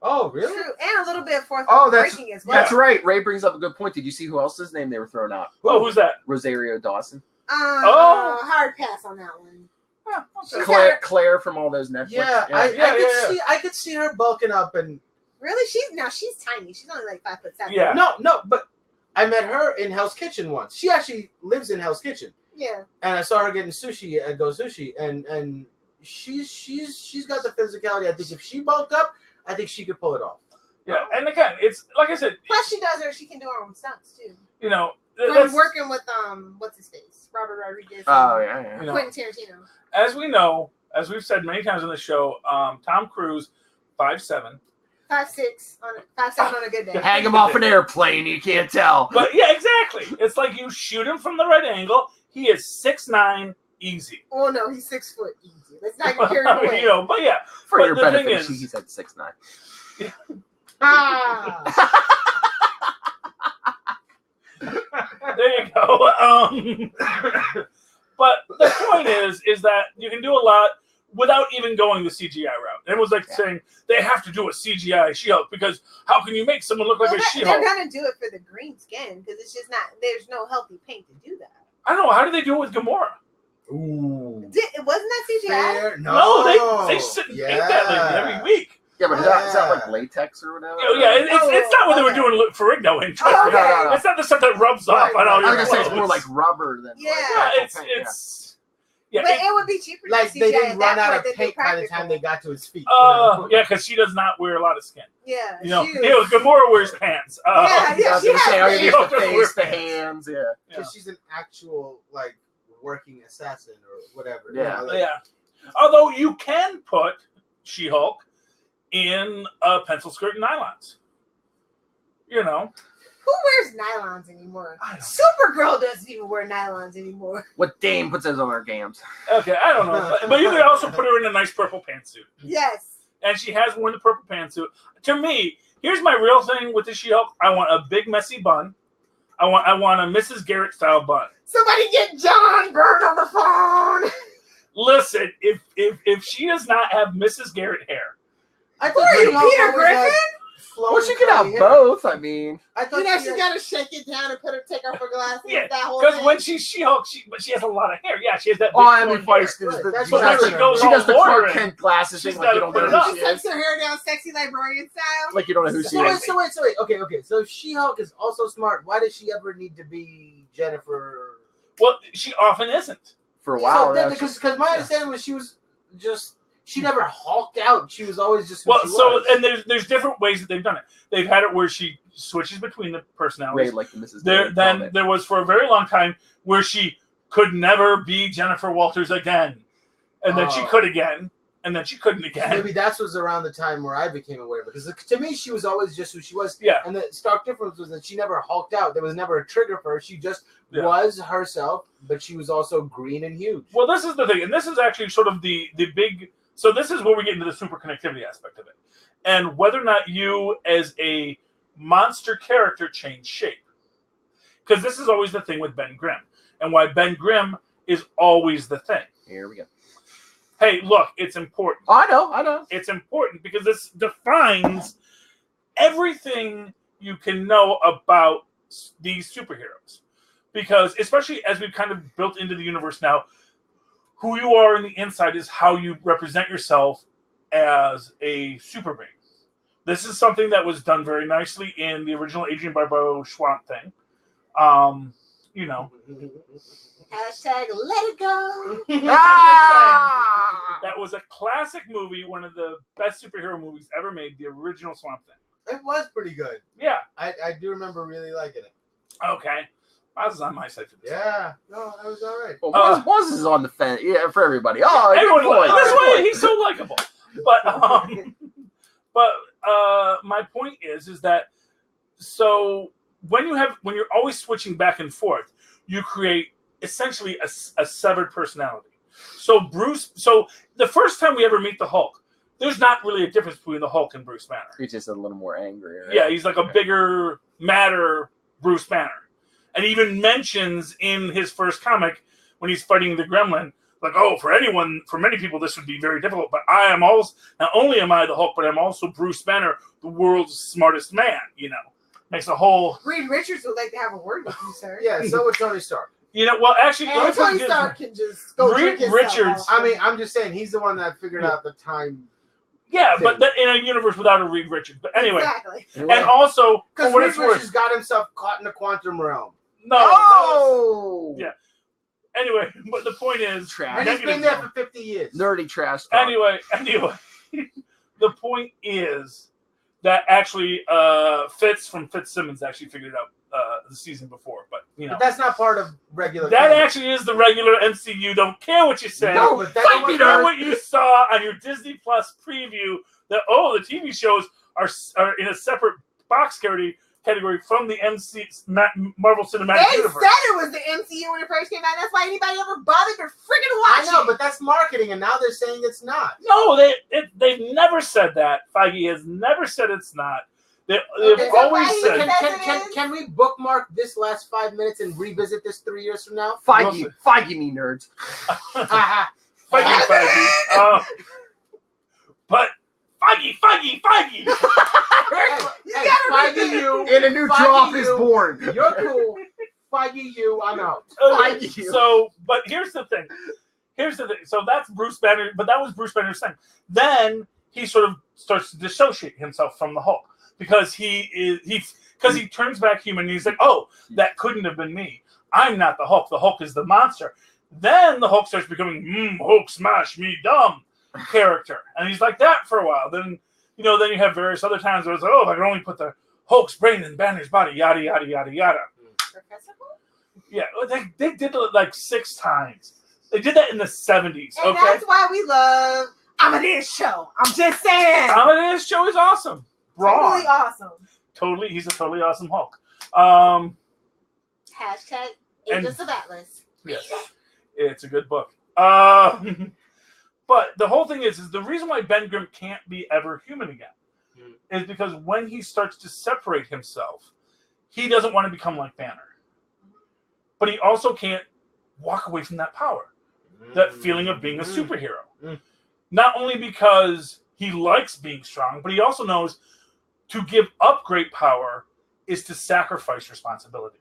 Oh, really? True, and a little bit of fourth breaking as well. That's right. Ray brings up a good point. Did you see who else's name they were throwing out? Oh, who's that? Rosario Dawson. Hard pass on that one. Yeah, Claire from all those Netflix. Yeah, I could see her bulking up and. Really, she's tiny. She's only like 5'7". Yeah. No, but I met her in Hell's Kitchen once. She actually lives in Hell's Kitchen. Yeah. And I saw her getting sushi at Go Sushi, and she's got the physicality. I think if she bulked up, I think she could pull it off. Yeah, and again, it's like I said. Plus, she can do her own stunts too. You know, from working with what's his face, Robert Rodriguez. Oh yeah. Quentin Tarantino. As we know, as we've said many times on the show, Tom Cruise, 5'7". 5'6" on a good day. Hang him off an airplane, you can't tell. But yeah, exactly. It's like you shoot him from the right angle. He is 6'9", easy. Oh no, he's 6 foot easy. Let's not get carried away. You know, but yeah, for your benefit, is, he said 6'9". Yeah. There you go. But the point is that you can do a lot without even going the CGI route. It was like saying they have to do a CGI She-Hulk because how can you make someone look like a She-Hulk? They're gonna do it for the green skin because it's just not. There's no healthy paint to do that. I don't know. How did they do it with Gamora? Ooh. Wasn't that CGI? Fair? No, they sit and paint that like every week. Yeah, but is that like latex or whatever? Oh, yeah, it's not what they were doing Ferrigno in. No. It's not the stuff that rubs off on all your I was gonna say clothes. it's more like rubber than. Yeah, but it would be cheaper. Like to they CGI didn't run out of than paint by the time they got to his feet. Yeah, because she does not wear a lot of skin. Yeah, you know, Gamora wears pants. She has the face, the hands, because she's an actual like working assassin or whatever. Yeah, you know, Although you can put She-Hulk in a pencil skirt and nylons. You know. Who wears nylons anymore? Supergirl doesn't even wear nylons anymore. What dame puts those on her gams? Okay, I don't know. But you could also put her in a nice purple pantsuit. Yes. And she has worn the purple pantsuit. To me, here's my real thing with the She-Hulk. I want a big messy bun. I want a Mrs. Garrett style bun. Somebody get John Byrne on the phone. Listen, if she does not have Mrs. Garrett hair. I thought Peter Griffin? Well, she could have both. I mean, I thought she's got to shake it down and take off her glasses. Yeah, that whole because thing. when she's She-Hulk, she has a lot of hair. Yeah, she has that. I mean, funny she does does the Clark Kent glasses thing like you don't know who she she is. takes her hair down sexy librarian style. Like you don't know who she is. So wait. Okay. So if She-Hulk is also smart, why does she ever need to be Jennifer? Well, she often isn't. For a while. Because my understanding was she was just She never hulked out. She was always just and there's different ways that they've done it. They've had it where she switches between the personalities. Right, like the Mrs. Then there was for a very long time where she could never be Jennifer Walters again, and then she could again, and then she couldn't again. Maybe that was around the time where I became aware, because to me she was always just who she was. Yeah. And the stark difference was that she never hulked out. There was never a trigger for her. She just was herself, but she was also green and huge. Well, this is the thing, and this is actually sort of the big. So this is where we get into the super connectivity aspect of it, and whether or not you as a monster character change shape, because this is always the thing with Ben Grimm, and why Ben Grimm is always the thing. Here we go. Hey, look, it's important. I know. It's important because this defines everything you can know about these superheroes. Because especially as we've kind of built into the universe now, who you are in the inside is how you represent yourself as a super being. This is something that was done very nicely in the original Adrian Barbeau Swamp Thing. You know. Hashtag let it go. That was a classic movie, one of the best superhero movies ever made, the original Swamp Thing. It was pretty good. Yeah. I do remember really liking it. Okay. I was on my side for this. Yeah. No, that was all right. Well, Woz is on the fence. Yeah, for everybody. Oh, everyone. That's why he's he's so likable. But my point is that so when you're always switching back and forth, you create essentially a severed personality. So the first time we ever meet the Hulk, there's not really a difference between the Hulk and Bruce Banner. He's just a little more angry. Right? Yeah, he's like a bigger, madder Bruce Banner. And he even mentions in his first comic when he's fighting the Gremlin, like, oh, for many people, this would be very difficult. But I am also, not only am I the Hulk, but I'm also Bruce Banner, the world's smartest man, you know. Makes a whole... Reed Richards would like to have a word with you, sir. Yeah, so would Tony Stark. You know, well, actually... And Tony Stark can just go Reed Richards... I mean, I'm just saying, he's the one that figured out the time... Yeah, but in a universe without a Reed Richards. But anyway. Exactly. And also... Because Reed Richards got himself caught in the quantum realm. No. Yeah. Anyway, but the point is... And he's been there for 50 years. Nerdy trash talk. Anyway. The point is that actually Fitzsimmons actually figured it out the season before. But, you know. But that's not part of regular... That actually is the regular MCU. Don't care what you say. No, but that's what you saw on your Disney Plus preview that, the TV shows are in a separate box category from the Marvel Cinematic Universe. They said it was the MCU when it first came out. That's why anybody ever bothered to freaking watch it. I know, but that's marketing, and now they're saying it's not. No, they've never said that. Feige has never said it's not. They've always said... Can we bookmark this last 5 minutes and revisit this 3 years from now? Feige me, nerds. Feige. But... Feige! Feige you. And a new drop is born. You're cool. Feige you, I'm out. Feige you. So, but here's the thing. So that's Bruce Banner, but that was Bruce Banner's thing. Then he sort of starts to dissociate himself from the Hulk because he turns back human and he's like, oh, that couldn't have been me. I'm not the Hulk. The Hulk is the monster. Then the Hulk starts becoming, Hulk smash me dumb character. And he's like that for a while. Then you have various other times where it's like, if I could only put the Hulk's brain in Banner's body, yada, yada, yada, yada. Professor Hulk? Yeah, they did it like 6 times. They did that in the 70s, and that's why we love Amadeus Show. I'm just saying. Amadeus Show is awesome. Totally awesome. Totally, he's a totally awesome Hulk. Hashtag Agents of Atlas. Yes, it's a good book. But the whole thing is the reason why Ben Grimm can't be ever human again is because when he starts to separate himself, he doesn't want to become like Banner. But he also can't walk away from that power, that feeling of being a superhero. Not only because he likes being strong, but he also knows to give up great power is to sacrifice responsibility.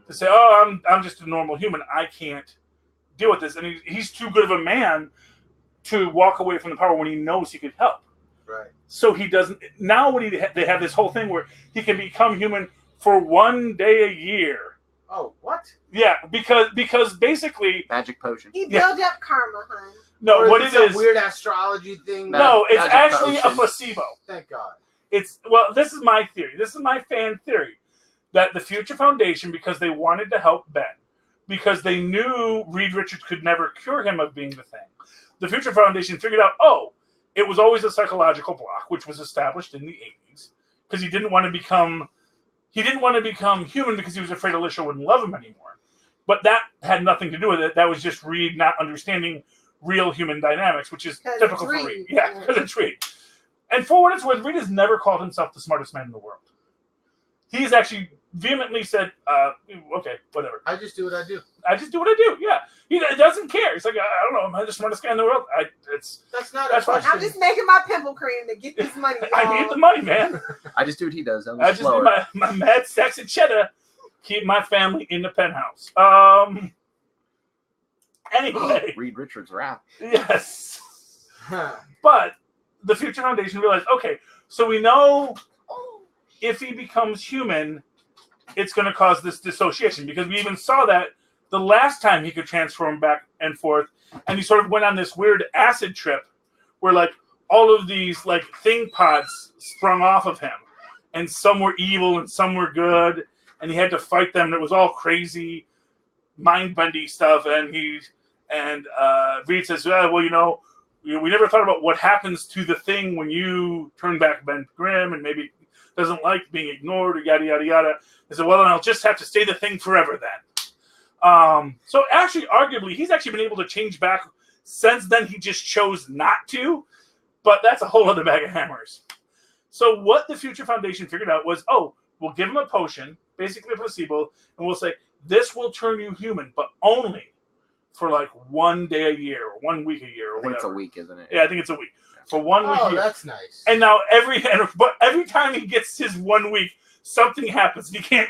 To say, I'm just a normal human. I can't deal with this. And he's too good of a man to walk away from the power when he knows he could help. Right. So he doesn't. Now they have this whole thing where he can become human for 1 day a year. Oh, what? Yeah, because basically... Magic potion. He built up karma, hon. No, or what is it it is... a weird astrology thing? No, it's Magic actually a potion. placebo. Thank God. Well, this is my theory. This is my fan theory. That the Future Foundation, because they wanted to help Ben, because they knew Reed Richards could never cure him of being the Thing, the Future Foundation figured out, it was always a psychological block, which was established in the 80s, because he didn't want to become human because he was afraid Alicia wouldn't love him anymore. But that had nothing to do with it. That was just Reed not understanding real human dynamics, which is typical for Reed. Yeah, because it's Reed. And for what it's worth, Reed has never called himself the smartest man in the world. He's actually vehemently said, okay, whatever. I just do what I do. Yeah. He doesn't care. He's like, I don't know, am I the smartest guy in the world? That's not that's a question. I'm just making my pimple cream to get this money. I need the money, man. I just do what he does. I just do my mad sex and cheddar, keep my family in the penthouse. Anyway. Reed Richards rap. Yes. But the Future Foundation realized, okay, so we know if he becomes human, it's going to cause this dissociation, because we even saw that the last time he could transform back and forth, and he sort of went on this weird acid trip where like all of these like thing pods sprung off of him, and some were evil and some were good, and he had to fight them. It was all crazy, mind-bendy stuff, and Reed says, well, we never thought about what happens to the Thing when you turn back Ben Grimm and maybe doesn't like being ignored or yada, yada, yada. He said, well, then I'll just have to stay the Thing forever then. So actually, arguably, he's actually been able to change back since then. He just chose not to, but that's a whole other bag of hammers. So what the Future Foundation figured out was, we'll give him a potion, basically a placebo, and we'll say, this will turn you human, but only for like 1 day a year or 1 week a year or whatever. It's a week, isn't it? Yeah, I think it's a week. For 1 week. Oh, that's nice. And now every time he gets his 1 week, something happens. He can't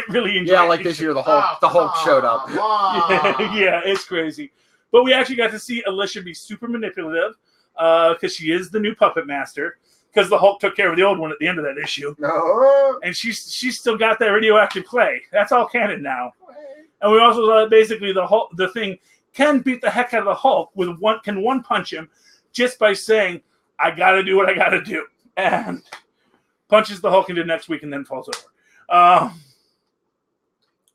really enjoy it. Yeah, like this year the Hulk showed up. Yeah, it's crazy. But we actually got to see Alicia be super manipulative, because she is the new puppet master, because the Hulk took care of the old one at the end of that issue. No. And she's still got that radioactive clay. That's all canon now. And we also saw that basically the Thing can beat the heck out of the Hulk can one punch him just by saying, I gotta do what I gotta do. And punches the Hulk into next week and then falls over.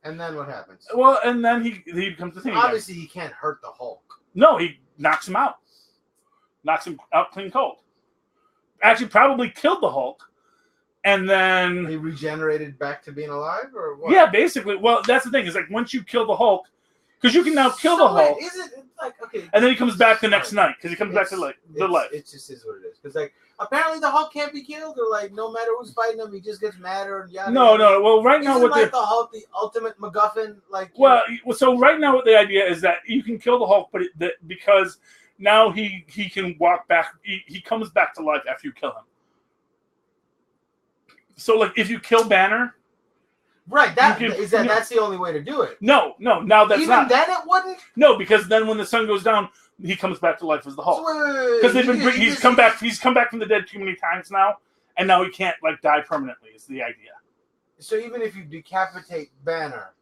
And then what happens? Well, and then he becomes the Thing. Obviously, he can't hurt the Hulk. No, he knocks him out. Knocks him out clean cold. Actually, probably killed the Hulk. And then... He regenerated back to being alive, or what? Yeah, basically. Well, that's the thing. Is like once you kill the Hulk, because you can now kill the Hulk. Is it like, okay? And then he comes back the next night, because he comes back to life. It just is what it is. Because like apparently the Hulk can't be killed, or like no matter who's fighting him, he just gets madder and yada. No. Well, right now with the Hulk, the ultimate MacGuffin, like. Well, so right now what the idea is that you can kill the Hulk, but because now he can walk back. He comes back to life after you kill him. So, like, if you kill Banner, right? That's the only way to do it. No. Now that's even not. Then it wouldn't. No, because then when the sun goes down, he comes back to life as the Hulk. Because he's come back. He's come back from the dead too many times now, and now he can't like die permanently. Is the idea. So even if you decapitate Banner,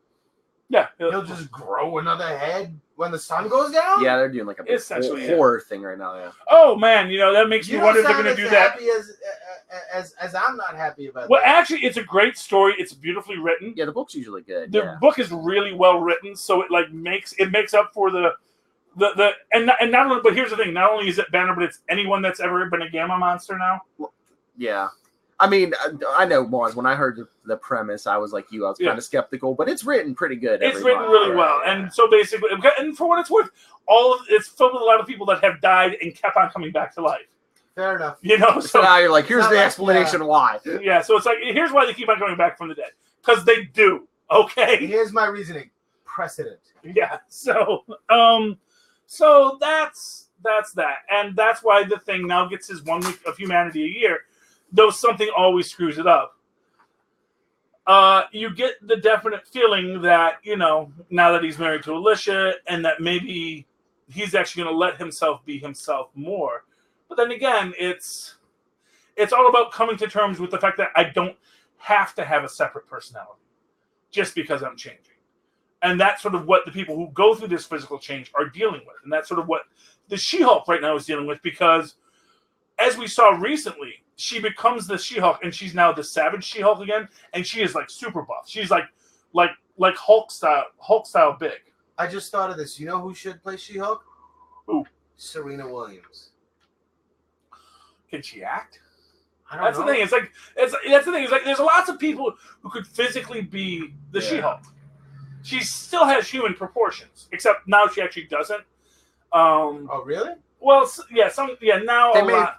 yeah, he'll just grow another head when the sun goes down. Yeah, they're doing like a big horror thing right now. Yeah. Oh man, that makes me wonder if they're going to do that. As I'm not happy about. Well, actually, it's a great story. It's beautifully written. Yeah, the book's usually good. The book is really well written, so it like makes up for the and not only. But here's the thing: not only is it Banner, but it's anyone that's ever been a Gamma monster now. Well, yeah. I mean, I know, Mars, when I heard the premise, I was like you. I was kind of skeptical, but it's written pretty good. It's written really well. And so basically, and for what it's worth, it's filled with a lot of people that have died and kept on coming back to life. Fair enough. So now you're like, here's the explanation why. Yeah, so it's like, here's why they keep on coming back from the dead. Because they do, okay? Here's my reasoning. Precedent. Yeah, so that's that. And that's why the Thing now gets his 1 week of humanity a year. Though something always screws it up. You get the definite feeling that, now that he's married to Alicia, and that maybe he's actually going to let himself be himself more. But then again, it's all about coming to terms with the fact that I don't have to have a separate personality just because I'm changing. And that's sort of what the people who go through this physical change are dealing with. And that's sort of what the She-Hulk right now is dealing with, because as we saw recently, she becomes the She-Hulk, and she's now the Savage She-Hulk again, and she is like super buff. She's like Hulk style big. I just thought of this. You know who should play She-Hulk? Who? Serena Williams. Can she act? I don't know. The thing. That's the thing. It's like there's lots of people who could physically be the She-Hulk. She still has human proportions, except now she actually doesn't. Oh, really? Well, yeah, now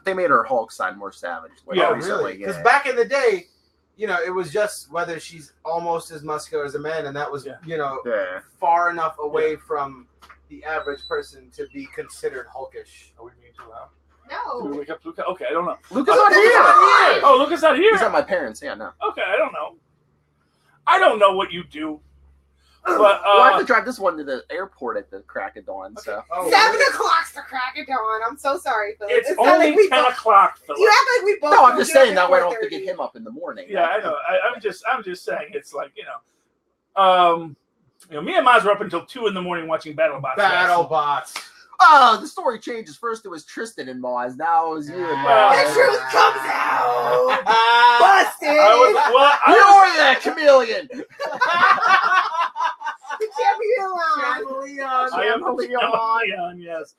they made her Hulk side more savage. Really? Because back in the day, it was just whether she's almost as muscular as a man, and that was far enough away from the average person to be considered hulkish. Are we being too loud? No. Did we wake up Luca? Okay, I don't know. Luca's not here. Oh, Luca's not here. He's at my parents. Yeah, no. Okay, I don't know. I don't know what you do. But I have to drive this one to the airport at the crack of dawn. So 7 o'clock's the crack of dawn. I'm so sorry, Philip. It's only like 10 o'clock. Philip. You act like we both. No, I'm just saying that way I don't have to get him up in the morning. Yeah, I know. I'm just saying it's like me and Maz were up until 2 a.m. watching BattleBots. BattleBots. Oh, the story changes. First it was Tristan and Maz. Now it was you and Maz. The truth comes out. Busted. You're that chameleon. The chameleon. I am the chameleon. Yes.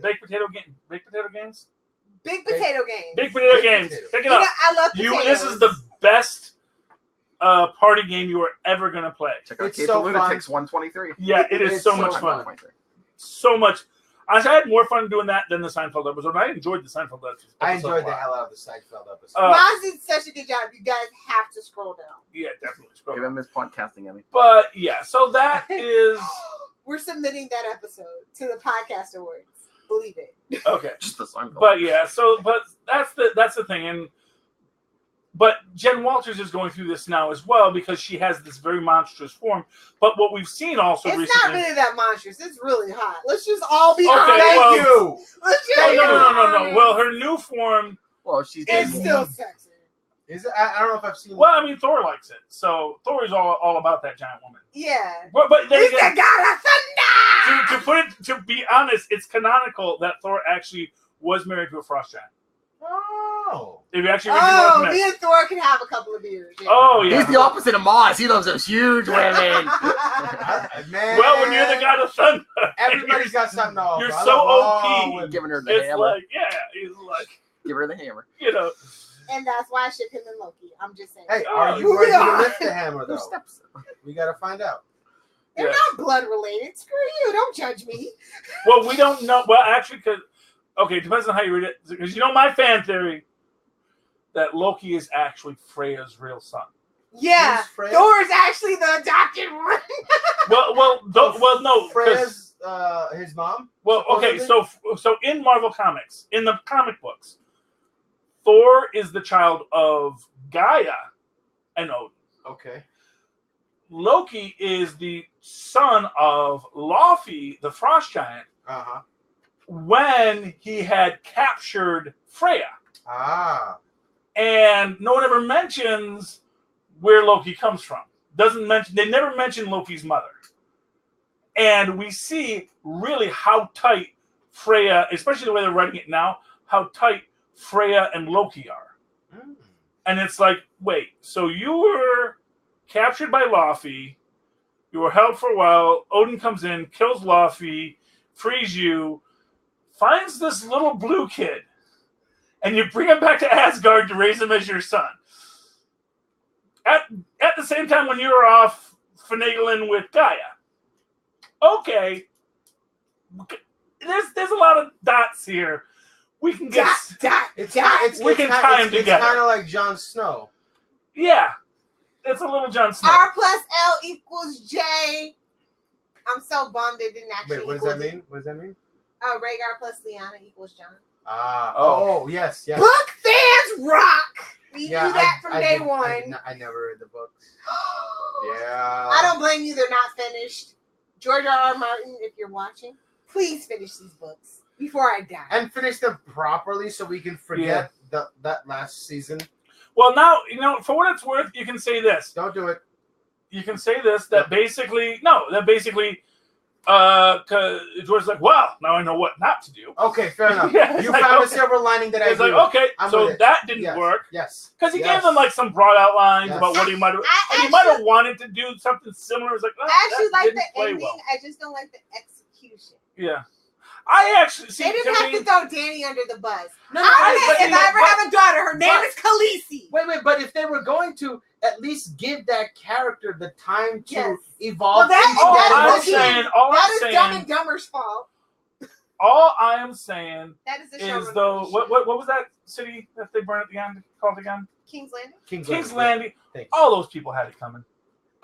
Baked potato games. Big potato games. Big potato games. Pick it up. I love potatoes. This is the best party game you are ever gonna play. Check out Capes and Lunatics 123. Yeah, it is so much fun. So much. I had more fun doing that than the Seinfeld episode. I enjoyed the Seinfeld episode. I enjoyed the hell out of the Seinfeld episode. Maz did such a good job. You guys have to scroll down. Yeah, definitely. Scroll down. Give him his podcasting, Emmy. But yeah, so that is. We're submitting that episode to the Podcast Awards. Believe it. Okay. Just the Seinfeld. But yeah, but that's the thing, but Jen Walters is going through this now as well because she has this very monstrous form. But what we've seen also it's recently, not really that monstrous. It's really hot. Let's just all be honest. Thank you. Let's just no. Well, her new form. Well, she's still sexy. Is it? I don't know if I've seen. Well, I mean, Thor likes it, so Thor is all about that giant woman. Yeah. But then he's the god of thunder. To be honest, it's canonical that Thor actually was married to a frost giant. Oh. If you actually me and Thor can have a couple of beers. Yeah. Oh, yeah. He's the opposite of Maz. He loves those huge women. Man. Well, when you're the god of thunder, everybody's got something off. You're so OP. Giving her the hammer. He's like, give her the hammer. And that's why I ship him and Loki. I'm just saying. Hey, are you ready to lift the hammer, though? We got to find out. They're not blood related. Screw you. Don't judge me. Well, we don't know. Well, actually, it depends on how you read it. Because my fan theory that Loki is actually Freya's real son. Yeah, Thor is actually the adopted one. no. Freya's his mom? Well, okay, so in Marvel Comics, in the comic books, Thor is the child of Gaia and Odin. Okay. Loki is the son of Laufey, the frost giant, when he had captured Freya. And no one ever mentions where Loki comes from. They never mention Loki's mother. And we see really how tight Freya, especially the way they're writing it now, how tight Freya and Loki are. And it's like, wait, so you were captured by Laufey, you were held for a while, Odin comes in, kills Laufey, frees you, finds this little blue kid, and you bring him back to Asgard to raise him as your son. At the same time when you're off finagling with Gaia. Okay. There's a lot of dots here. We can get we can tie them together. It's kind of like Jon Snow. Yeah. It's a little Jon Snow. R plus L equals J. I'm so bummed it didn't actually. Wait, what does that mean? What does that mean? Rhaegar plus Lyanna equals Jon. Yes. Book fans rock. We knew that from day one. I never read the books. Yeah. I don't blame you. They're not finished. George R.R. Martin, if you're watching, please finish these books before I die. And finish them properly so we can forget that last season. Well, now, for what it's worth, you can say this. Don't do it. You can say this, that basically Because George's like, well, now I know what not to do. Okay, fair enough. Yeah, you like, found okay. a silver lining that I It's like, okay, so that didn't work. Yes. Because he gave them like some broad outlines Yes. about what he might have, and he might have wanted to do something similar. It's like, oh, I actually like the play ending. well. I just don't like the execution. Yeah. I actually see. They didn't have to throw Danny under the bus. No, if I ever have a daughter, her name is Khaleesi. Wait, but if they were going to at least give that character the time to Well, evolve, that is Dumb saying, and Dumber's fault. all I am saying That is, is though, what was that city that they burned at the end called again? King's Landing. King's Landing. All those people had it coming.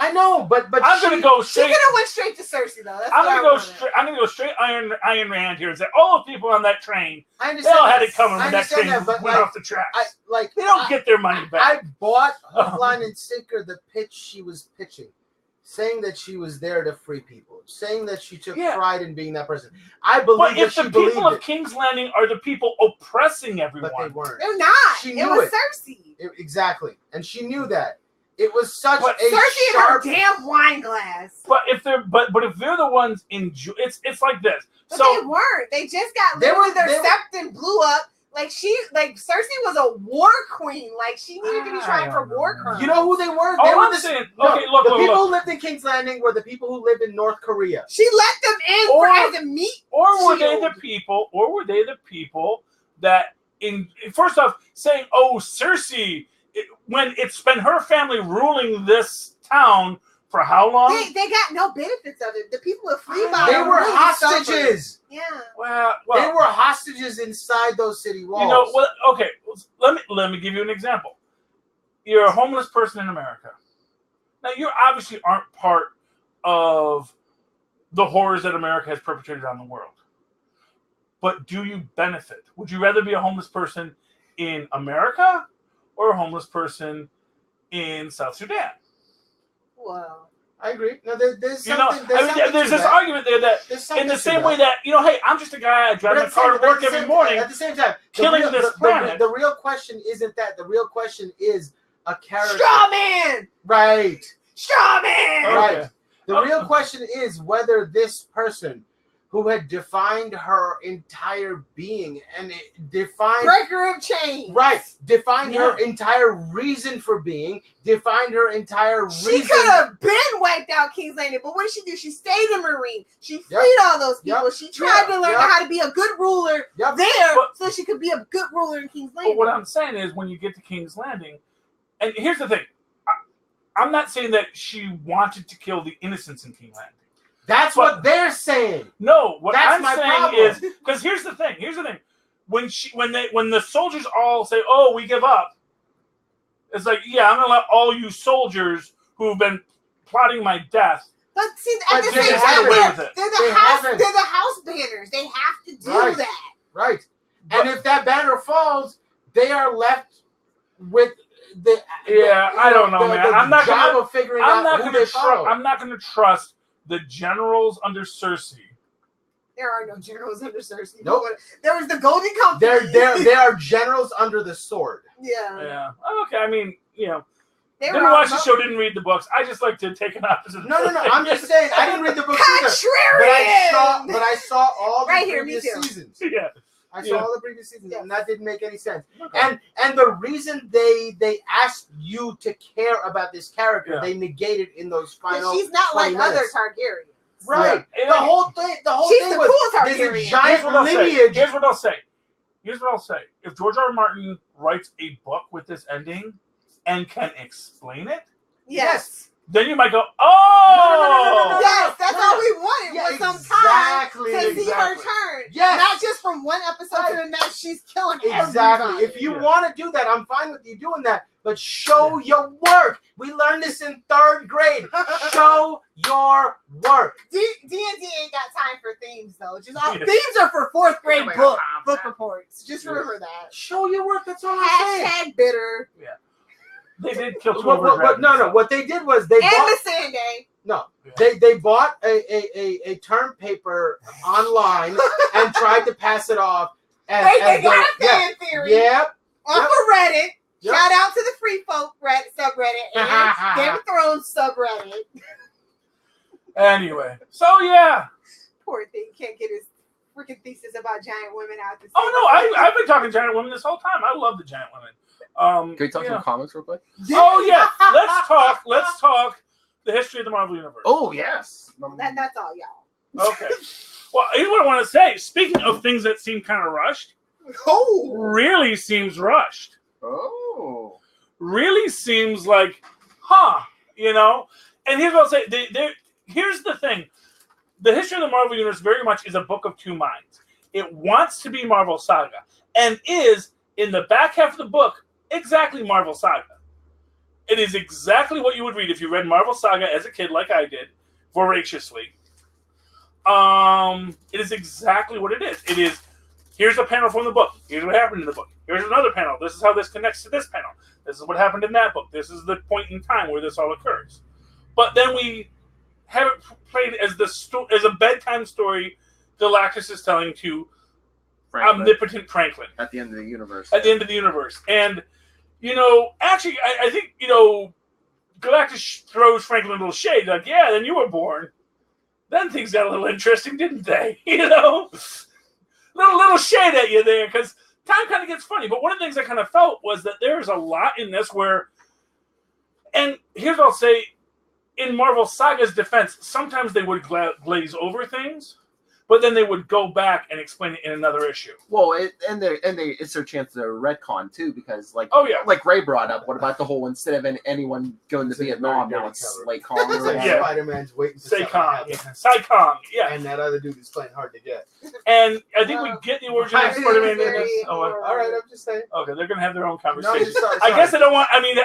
I know, but I'm gonna go straight. She could have went straight to Cersei though. That's I'm gonna go straight Iron Rand here and say all the people on that train. I understand. They all had it coming when that train but went off the tracks. They don't get their money back. I bought hook, line, and sinker the pitch she was pitching, saying that she was there to free people, saying that she took pride in being that person. I believe. But if the people of King's Landing are the people oppressing everyone, but they weren't. They're not. She knew it was Cersei. Exactly, and she knew that. It was such Cersei a in her damn wine glass. But if they're if they're the ones it's like this. But so they weren't. They just got their sept and blew up. Like Cersei was a war queen. Like she needed to be tried for war crimes. You know who they were? They were the people who lived in King's Landing were the people who lived in North Korea. She let them in as a meat. Or were they the people that first off saying, "Oh, Cersei." When it's been her family ruling this town for how long? They got no benefits of it. The people with Freebot. They were hostages. Yeah. Well, they were hostages inside those city walls. You know, okay. Let me give you an example. You're a homeless person in America. Now, you obviously aren't part of the horrors that America has perpetrated on the world. But do you benefit? Would you rather be a homeless person in America or a homeless person in South Sudan? Well, I agree. No, there's something. There's this argument there that, in the same way that hey, I'm just a guy. I drive my car to work every morning. At the same time, killing this planet. The real question isn't that. The real question is a character. Straw man. Right. Straw man. Right. Okay. The real question is whether this person, who had defined her entire being and defined breaker of chains, defined her entire reason for being, defined her entire reason. She could have been wiped out King's Landing, but what did she do? She stayed a Marine. She freed all those people. She tried to learn how to be a good ruler there, so she could be a good ruler in King's Landing. But what I'm saying is, when you get to King's Landing, and here's the thing, I'm not saying that she wanted to kill the innocents in King's Landing. That's what they're saying. No, what I'm saying is, because here's the thing. When the soldiers all say, "Oh, we give up," it's like, yeah, I'm gonna let all you soldiers who've been plotting my death. But see, at the same time, they're the house banners. They have to do that. Right. And if that banner falls, they are left with the. I don't know, man. I'm not going to trust the generals under Cersei. There are no generals under Cersei. Nope. There was the Golden Company. There are generals under the sword. Yeah. Yeah. Okay. I mean, didn't watch the show, didn't read the books. I just like to take an opposite. No. I'm just saying I didn't read the books either. But I saw all the previous seasons. Yeah. I saw all the previous seasons, and that didn't make any sense. Okay. And the reason they asked you to care about this character, they negated in those final. She's not like other Targaryens. Right. Yeah. The whole thing She's the cool Targaryen. There's a giant lineage. Here's what I'll say. If George R. R. Martin writes a book with this ending and can explain it, yes. Then you might go, oh! No. Yes, that's all we wanted was some time to see her turn. Yes. Not just from one episode to the next, she's killing everybody. If you want to do that, I'm fine with you doing that. But show your work. We learned this in 3rd grade. Show your work. D&D ain't got time for themes, though. Themes are for 4th grade book reports. Just remember that. Show your work. That's all I'm saying. # bitter. Yeah. They did kill No. What they did was they bought Missandei. No, they bought a term paper online and tried to pass it off. They got a fan theory. Yep. On for Reddit. Yep. Shout out to the Free Folk subreddit and Game of Thrones subreddit. Anyway, so yeah. poor thing can't get his freaking thesis about giant women out. Oh no, I've been talking giant women this whole time. I love the giant women. Can we talk some comics real quick? Oh yeah, let's talk the history of the Marvel Universe. Oh yes, that's all, y'all. Okay. Well, here's what I want to say. Speaking of things that seem kind of rushed, really seems rushed. Oh, really seems like, you know. And here's what I'll say. Here's the thing: the history of the Marvel Universe very much is a book of two minds. It wants to be Marvel Saga, and is in the back half of the book exactly Marvel Saga. It is exactly what you would read if you read Marvel Saga as a kid, like I did, voraciously. It is exactly what it is. It is, here's a panel from the book. Here's what happened in the book. Here's another panel. This is how this connects to this panel. This is what happened in that book. This is the point in time where this all occurs. But then we have it played as a bedtime story Galactus is telling to omnipotent Franklin. At the end of the universe. At the end of the universe. And, actually, I think, Galactus throws Franklin a little shade. Like, yeah, then you were born. Then things got a little interesting, didn't they? Little shade at you there, because time kind of gets funny. But one of the things I kind of felt was that there's a lot in this where, and here's what I'll say, in Marvel Saga's defense, sometimes they would glaze over things, but then they would go back and explain it in another issue. Well, it's their chance to retcon too, because like Ray brought up, what about the whole instead of anyone going to Vietnam, now it's Lake Kong or whatever. Spider-Man's waiting to Saikong, yeah. And that other dude is playing hard to get. And I think we get the origin of Spider-Man in this. All right, I'm just saying. Okay, they're gonna have their own conversation. No, sorry. I guess I don't want. I mean,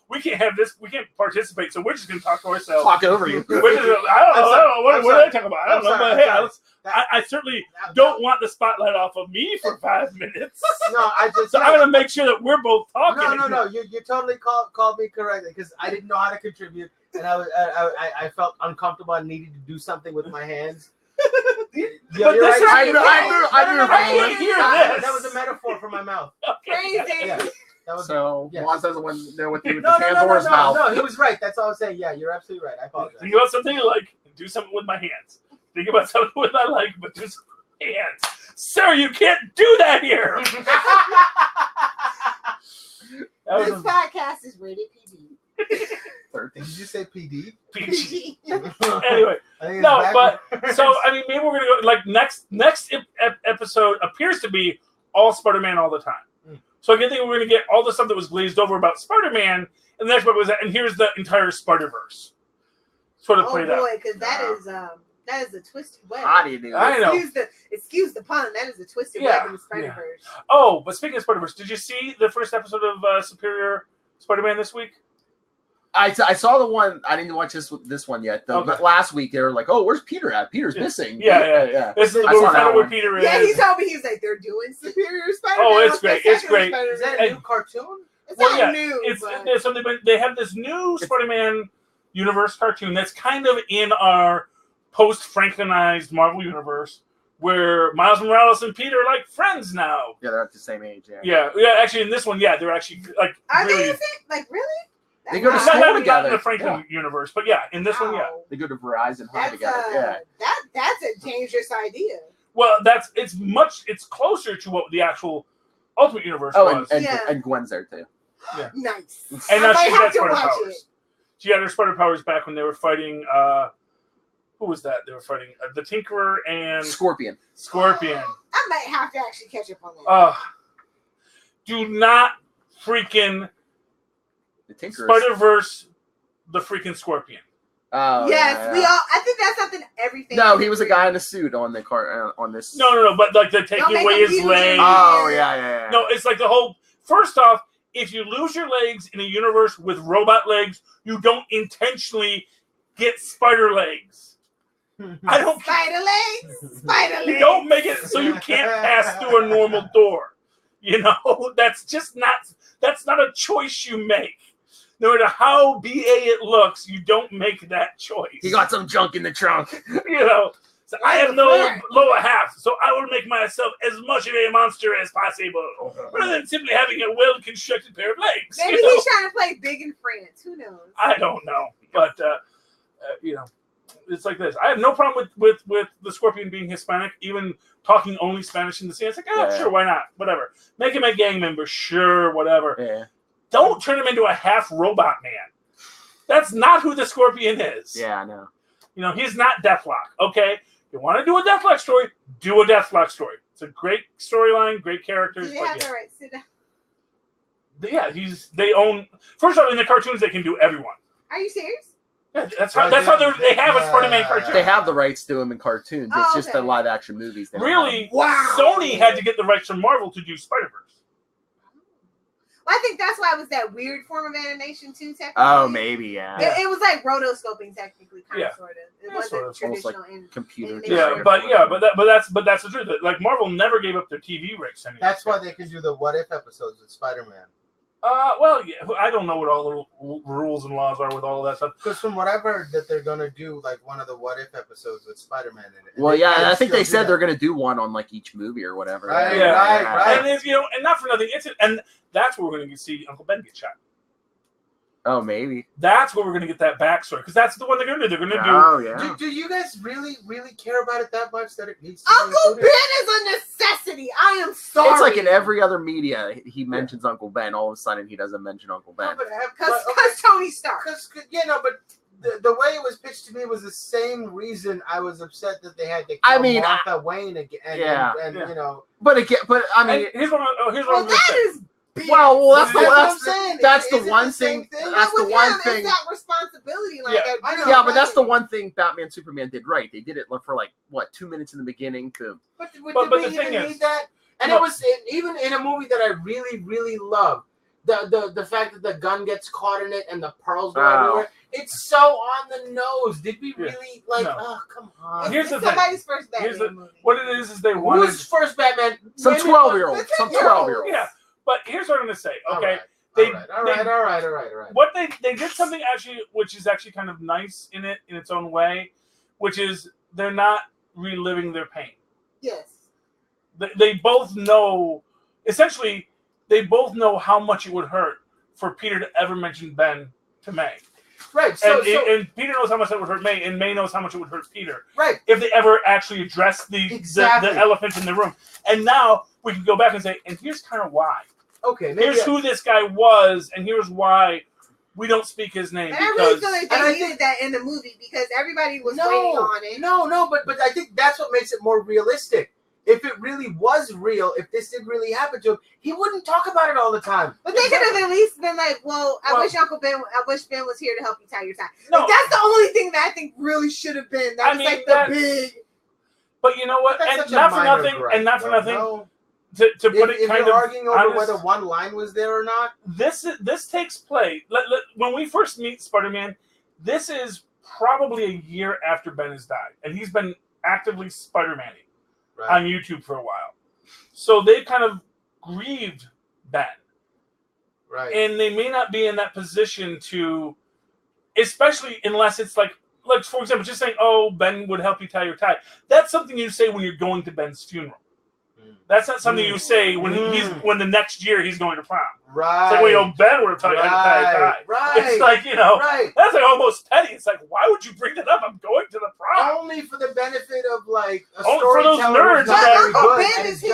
we can't have this. We can't participate, so we're just gonna talk to ourselves. Talk over you. I don't know. What are they talking about? I don't know. But hey, I certainly don't want the spotlight off of me for 5 minutes. No, I'm going to make sure that we're both talking. No. You totally called me correctly because I didn't know how to contribute, and I felt uncomfortable and needed to do something with my hands. That was a metaphor for my mouth. Crazy. Yeah. Juan doesn't want to know what to do with his hands or his mouth. No, he was right. That's all I was saying. Yeah, you're absolutely right. I apologize. Think about something like do something with my hands. Think about something with my leg, but do something with my hands. Sir, you can't do that here. This podcast is rated PG. 13. Did you say PD? PG. Anyway, no, but so I mean, maybe we're gonna go like next episode appears to be all Spider-Man all the time. So I think we're gonna get all the stuff that was glazed over about Spider-Man, and the next book was that, and here's the entire Spider-Verse. Sort of played out. Oh boy, because that is a twisted web. How do you do? I know. Excuse the pun. That is a twisted web in the Spider-Verse. Yeah. Oh, but speaking of Spider-Verse, did you see the first episode of Superior Spider-Man this week? I saw the one. I didn't watch this one yet. But last week they were like, "Oh, where's Peter at? Peter's missing." Yeah. This is where Peter is. Yeah, he told me, he's like, they're doing Superior Spider-Man. Oh, it's great. It's great. Is that a new cartoon? It's not new. They have this new Spider-Man universe cartoon that's kind of in our post-Franklinized Marvel universe, where Miles Morales and Peter are like friends now. Yeah, they're at the same age. Yeah. Actually, in this one, they're actually like. Are really, they? Like really? They go to school together. Not in the Franklin universe, but in this one, they go to Verizon High together. That's a dangerous idea. Well, it's closer to what the actual Ultimate Universe was. And Gwen's there too. Yeah. Nice. And now she got spider powers. She had her spider powers back when they were fighting. Who was that? They were fighting the Tinkerer and Scorpion. I might have to actually catch up on that. Do not freaking Spider-Verse the freaking Scorpion. Yes, we all. I think that's something everything. No, he was a guy in a suit on the car on this. No, but like they're taking away his legs. Oh yeah. No, it's like the whole. First off, if you lose your legs in a universe with robot legs, you don't intentionally get spider legs. I don't. Spider legs. You don't make it so you can't pass through a normal door. That's not a choice you make. No matter how BA it looks, you don't make that choice. He got some junk in the trunk. So I have no lower half, so I will make myself as much of a monster as possible, rather than simply having a well-constructed pair of legs. Maybe he's trying to play big in France. Who knows? I don't know, but it's like this. I have no problem with the Scorpion being Hispanic, even talking only Spanish in the scene. It's like, sure, why not? Whatever. Make him a gang member, sure, whatever. Yeah. Don't turn him into a half robot man. That's not who the Scorpion is. Yeah, I know. You know, he's not Deathlock. Okay, you want to do a Deathlock story? Do a Deathlock story. It's a great storyline, great characters. Do they have the right sit down? Yeah, they own. First off, in the cartoons, they can do everyone. Are you serious? Yeah, that's how they have a Spider-Man cartoon. They have the rights to him in cartoons. It's just the okay. live action movies. Really? Wow. Sony had to get the rights from Marvel to do Spider-Verse. Well, I think that's why it was that weird form of animation too. Technically. Oh, maybe, yeah. It was like rotoscoping, technically, kind of, sort of. It wasn't sort of. traditional like computer. But that's the truth. Like Marvel never gave up their TV rights. That's why they can do the What If episodes with Spider-Man. Well, yeah, I don't know what all the rules and laws are with all of that stuff. Because from whatever that they're gonna do, like one of the What If episodes with Spider-Man in it. Well, yeah, I think they said they're gonna do one on like each movie or whatever. Right. And it's, and not for nothing, and that's where we're gonna see Uncle Ben get shot. Oh, maybe. That's where we're gonna get that backstory, because that's the one they're gonna do. They're gonna do. Oh, yeah. Do you guys really care about it that much that it needs to Uncle Ben is a necessity. I am sorry. It's like in every other media, he mentions Uncle Ben. All of a sudden, he doesn't mention Uncle Ben. Because Tony Stark. But the way it was pitched to me was the same reason I was upset that they had to kill Martha Wayne again. And you know. But I mean, here's what I'm gonna say. Well, that's what I'm saying. That's the one thing. That's the one thing. It's that responsibility. But that's the one thing Batman Superman did right. They did it for like 2 minutes in the beginning to. But did we even need that? And it was even in a movie that I really, really love. The fact that the gun gets caught in it and the pearls go everywhere. It's so on the nose. Did we really oh, come on. Here's the somebody's first Batman movie. What it is they wanted. Who's first Batman? Some 12-year-old. Some 12-year-old. Yeah. But here's what I'm going to say, okay? All right. What they did something actually, which is actually kind of nice in its own way, which is they're not reliving their pain. Yes. They both know, essentially, they both know how much it would hurt for Peter to ever mention Ben to May. Right. And Peter knows how much that would hurt May, and May knows how much it would hurt Peter. Right. If they ever actually address the elephant in the room. And now we can go back and say, and here's kind of why. Okay, here's who this guy was, and here's why we don't speak his name. And I really feel like they needed that in the movie because everybody was waiting on it. No, but I think that's what makes it more realistic. If it really was real, if this did really happen to him, he wouldn't talk about it all the time. But they could have at least been like, I wish Ben was here to help you tie your tie. No, like, that's the only thing that I think really should have been. That's the big. But you know what? And not for nothing. To put it kind of arguing over whether one line was there or not. This takes place when we first meet Spider-Man. This is probably a year after Ben has died, and he's been actively Spider-Man-ing on YouTube for a while. So they've kind of grieved Ben, right? And they may not be in that position to, especially unless it's like for example, just saying, "Oh, Ben would help you tie your tie." That's something you say when you're going to Ben's funeral. That's not something you say when when the next year he's going to prom. Right. It's like, Ben would have tied a tie. Right. It's like, that's like almost petty. It's like, why would you bring that up? I'm going to the prom. Only for the benefit of like a for those nerds. Uncle Ben is his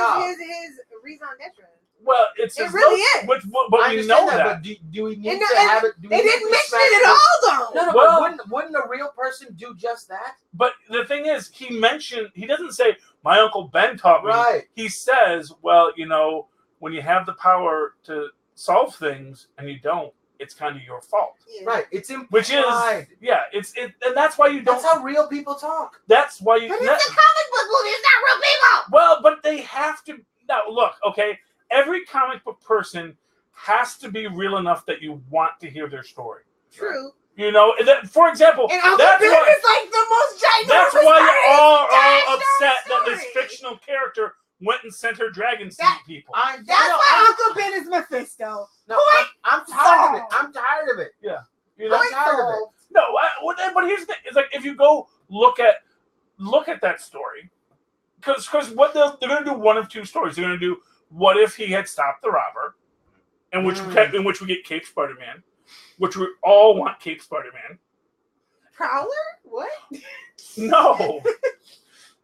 raison d'etre. Well, it really is. But we know that. But do we need to have it? They didn't mention it at all, though. No, but wouldn't a real person do just that? But the thing is, he doesn't say, my Uncle Ben taught me. Right. He says, well, when you have the power to solve things and you don't, it's kind of your fault. Yeah. Right. It's implied. Which is, and that's why you don't. That's how real people talk. That's why you. But it's a comic book movie. It's not real people. Well, but they have to. Now, look, okay. Every comic book person has to be real enough that you want to hear their story. True. For example, and Uncle Ben is like the most ginormous. That's why you're all upset that this fictional character went and sent her dragons to people. That's why Uncle Ben is Mephisto. No, I'm tired of it. I'm tired of it. Yeah. I'm tired of it. No, but here's the thing. It's like if you go look at that story, because what they're going to do one of two stories. They're going to do what if he had stopped the robber, in which we get Cape Spider-Man, which we all want Cape Spider-Man, Prowler? What? No.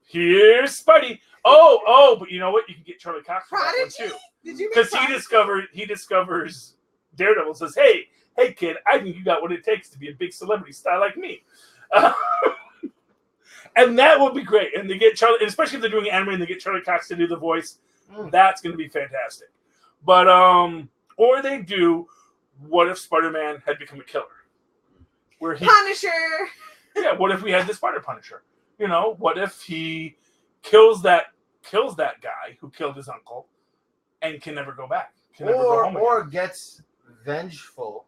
Here's Spidey. Oh, but you know what? You can get Charlie Cox for that one too. Did you? Because he discovers Daredevil, says, hey kid, I think you got what it takes to be a big celebrity star like me. And that would be great. And they get Charlie, and especially if they're doing anime and they get Charlie Cox to do the voice, that's going to be fantastic. But or they do, what if Spider-Man had become a killer? Where he Punisher. Yeah, what if we had the Spider Punisher? You know, what if he kills that guy who killed his uncle and can never go back? Or gets vengeful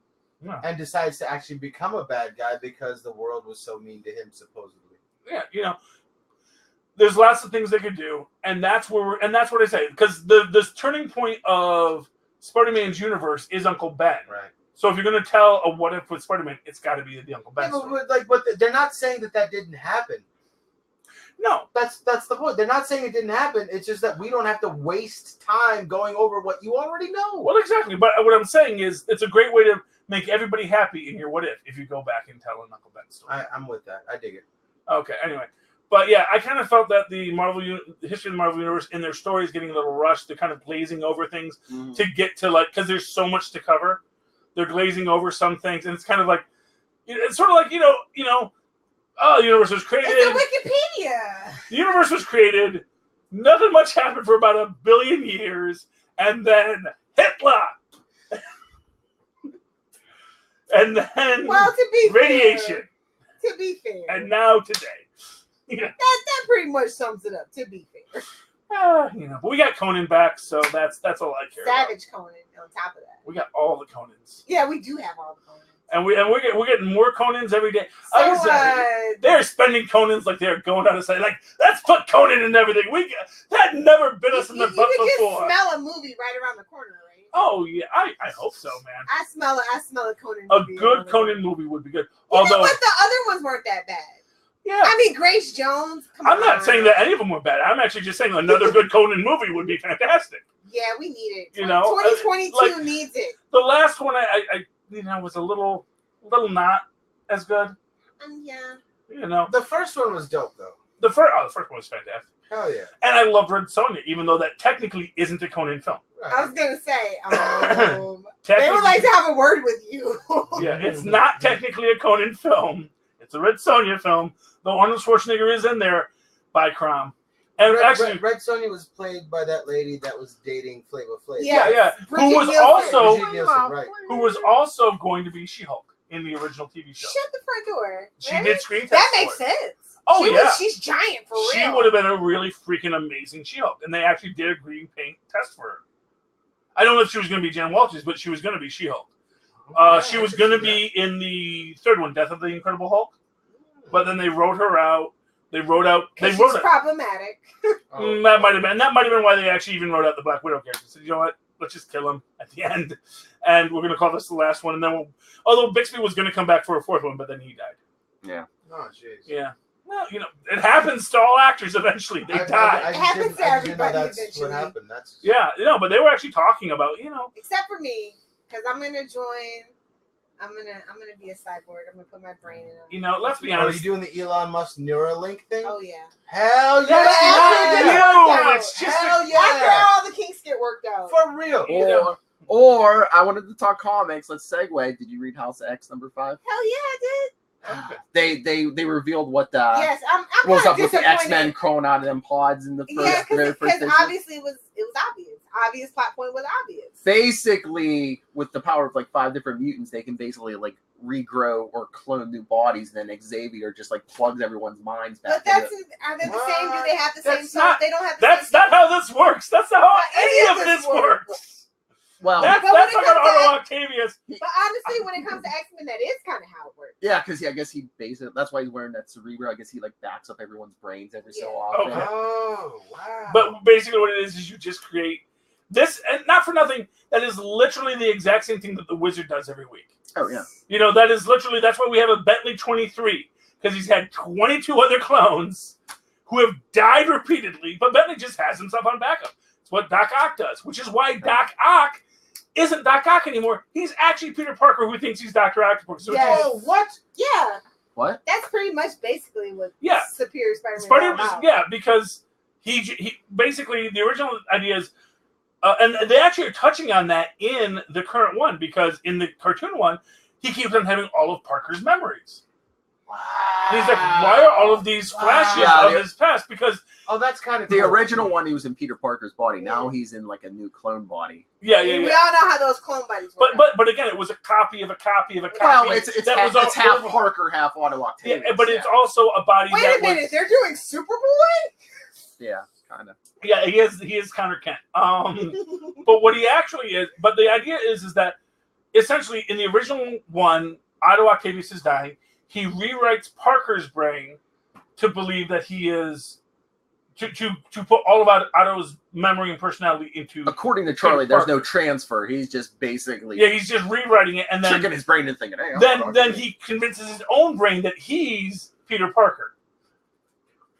and decides to actually become a bad guy because the world was so mean to him, supposedly. Yeah, you know, there's lots of things they could do, and that's what I say, because the turning point of Spider-Man's universe is Uncle Ben. Right. So if you're going to tell a what if with Spider-Man, it's got to be the Uncle Ben story. But they're not saying that didn't happen. No, that's the point. They're not saying it didn't happen. It's just that we don't have to waste time going over what you already know. Well, exactly. But what I'm saying is, it's a great way to make everybody happy in your what if you go back and tell an Uncle Ben story. I'm with that. I dig it. Okay. Anyway, but yeah, I kind of felt that the history of the Marvel Universe in their stories getting a little rushed. They're kind of glazing over things to get to because there's so much to cover. They're glazing over some things, and it's kind of like, it's sort of like, oh, the universe was created. It's a Wikipedia. The universe was created. Nothing much happened for about 1 billion years, and then Hitler. And then to be radiation. Fair, to be fair. And now today. That pretty much sums it up, to be fair. But we got Conan back, so that's all I care Savage about. Conan on top of that. We got all the Conans. Yeah, we do have all the Conans. And we're getting more Conans every day. So, they're spending Conans like they're going out of sight. Like, let's put Conan in everything. That never bit us in the butt before. You can smell a movie right around the corner, right? Oh yeah, I hope so, man. I smell a Conan movie. A good Conan movie would be good. Although, but the other ones weren't that bad. Yeah. I mean, Grace Jones. I'm not saying that any of them were bad. I'm actually just saying another good Conan movie would be fantastic. Yeah, we need it. 2022 needs it. The last one I was a little not as good. Yeah. The first one was dope though. The first one was fantastic. Hell yeah. And I loved Red Sonja, even though that technically isn't a Conan film. Right. I was gonna say, they would like to have a word with you. Yeah, it's not technically a Conan film. It's a Red Sonja film. Though Arnold Schwarzenegger is in there by Crom. And Red Sonja was played by that lady that was dating Flavor Flav. Yeah. Who was also going to be She-Hulk in the original TV show. Shut the front door. She did screen test. That makes sense. She's giant for real. She would have been a really freaking amazing She-Hulk, and they actually did a green paint test for her. I don't know if she was going to be Jen Walters, but she was going to be She-Hulk. She was going to be in the third one, Death of the Incredible Hulk, but then they wrote her out. She's problematic. That might have been why they actually even wrote out the Black Widow character. So you know what? Let's just kill him at the end, and we're going to call this the last one. And then although Bixby was going to come back for a fourth one, but then he died. Yeah. Oh jeez. Yeah. Well, it happens to all actors eventually. They die. It happens to everybody eventually. What happened? But they were actually talking about, Except for me, because I'm gonna join. I'm gonna be a cyborg. I'm gonna put my brain in. Let's be honest. Are you doing the Elon Musk Neuralink thing? Oh yeah. Hell yeah! It's just hell yeah! After all the kinks get worked out. For real. Or I wanted to talk comics. Let's segue. Did you read House of X #5? Hell yeah, I did. They revealed what yes, I'm was up with the X-Men crawling out of them pods in the very first because obviously it was obvious. Obvious plot point was obvious. Basically, with the power of 5 different mutants, they can basically regrow or clone new bodies, and then Xavier just plugs everyone's minds back. But are they the same? Do they have the same soul? They don't have the That's same not how this works. That's not how any of this works. Well, that's not how Octavius. But honestly, when it comes to X-Men, that is kind of how it works. Yeah, because I guess he basically that's why he's wearing that Cerebro. I guess he backs up everyone's brains every so often. Okay. Oh wow! But basically, what it is you just create this, and not for nothing. That is literally the exact same thing that the Wizard does every week. Oh yeah. That is literally that's why we have a Bentley 23 because he's had 22 other clones who have died repeatedly, but Bentley just has himself on backup. It's what Doc Ock does, which is why Doc Ock isn't Doc Ock anymore. He's actually Peter Parker who thinks he's Dr. Octopus. So what? Yeah. What? That's pretty much basically what Superior Spider-Man is about. Yeah, because he basically, the original idea is, and they actually are touching on that in the current one, because in the cartoon one, he keeps on having all of Parker's memories. Wow. And he's like, why are all of these flashes of his past? Because that's kind of the original one. He was in Peter Parker's body. Now he's in like a new clone body. We all know how those clone bodies work. But again, it was a copy of a copy of a copy. Well, it's half Parker, half Otto Octavius. Yeah, but it's also a body. Wait a minute, they're doing Superboy? Yeah, kind of. Yeah, he is Connor Kent. But what he actually is, but the idea is that essentially in the original one, Otto Octavius is dying. He rewrites Parker's brain to believe that he is to put all of Otto's memory and personality into. According to Charlie, there's no transfer. He's just basically he's just rewriting it and then tricking his brain and thinking, hey, then he convinces his own brain that he's Peter Parker.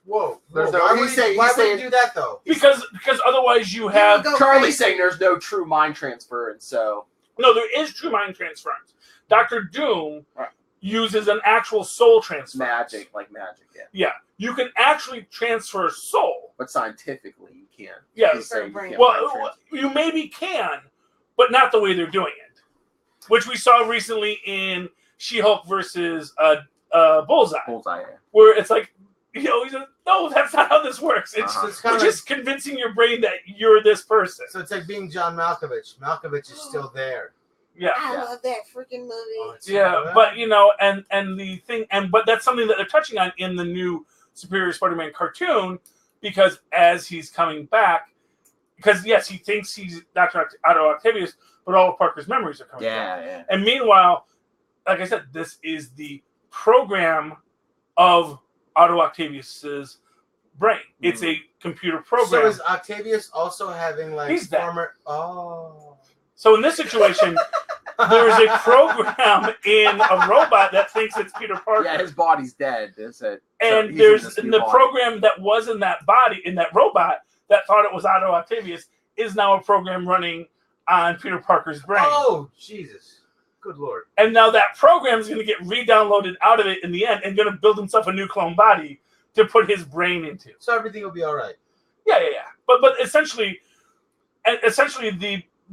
Whoa! Why would he do that though? Because otherwise you have Charlie saying there's no true mind transfer, and so no, there is true mind transference. Dr. Doom uses an actual soul transfer. Magic. Yeah, you can actually transfer soul, but scientifically you can't. Yes. Well, you maybe can, but not the way they're doing it, which we saw recently in She-Hulk versus Bullseye. Where it's like, he's like, no, that's not how this works. It's just convincing your brain that you're this person. So it's like being John Malkovich. Malkovich is still there. Yeah, I love that freaking movie. But and the thing, but that's something that they're touching on in the new Superior Spider-Man cartoon, because as he's coming back, because yes, he thinks he's Dr. Otto Octavius, but all of Parker's memories are coming back. Yeah. And meanwhile, like I said, this is the program of Otto Octavius's brain. It's a computer program. So is Octavius also having he's former? So in this situation, there's a program in a robot that thinks it's Peter Parker. Yeah, his body's dead. And there's the program that was in that body, in that robot, that thought it was Otto Octavius, is now a program running on Peter Parker's brain. Oh, Jesus. Good Lord. And now that program is going to get re-downloaded out of it in the end and going to build himself a new clone body to put his brain into. So everything will be all right. Yeah. But essentially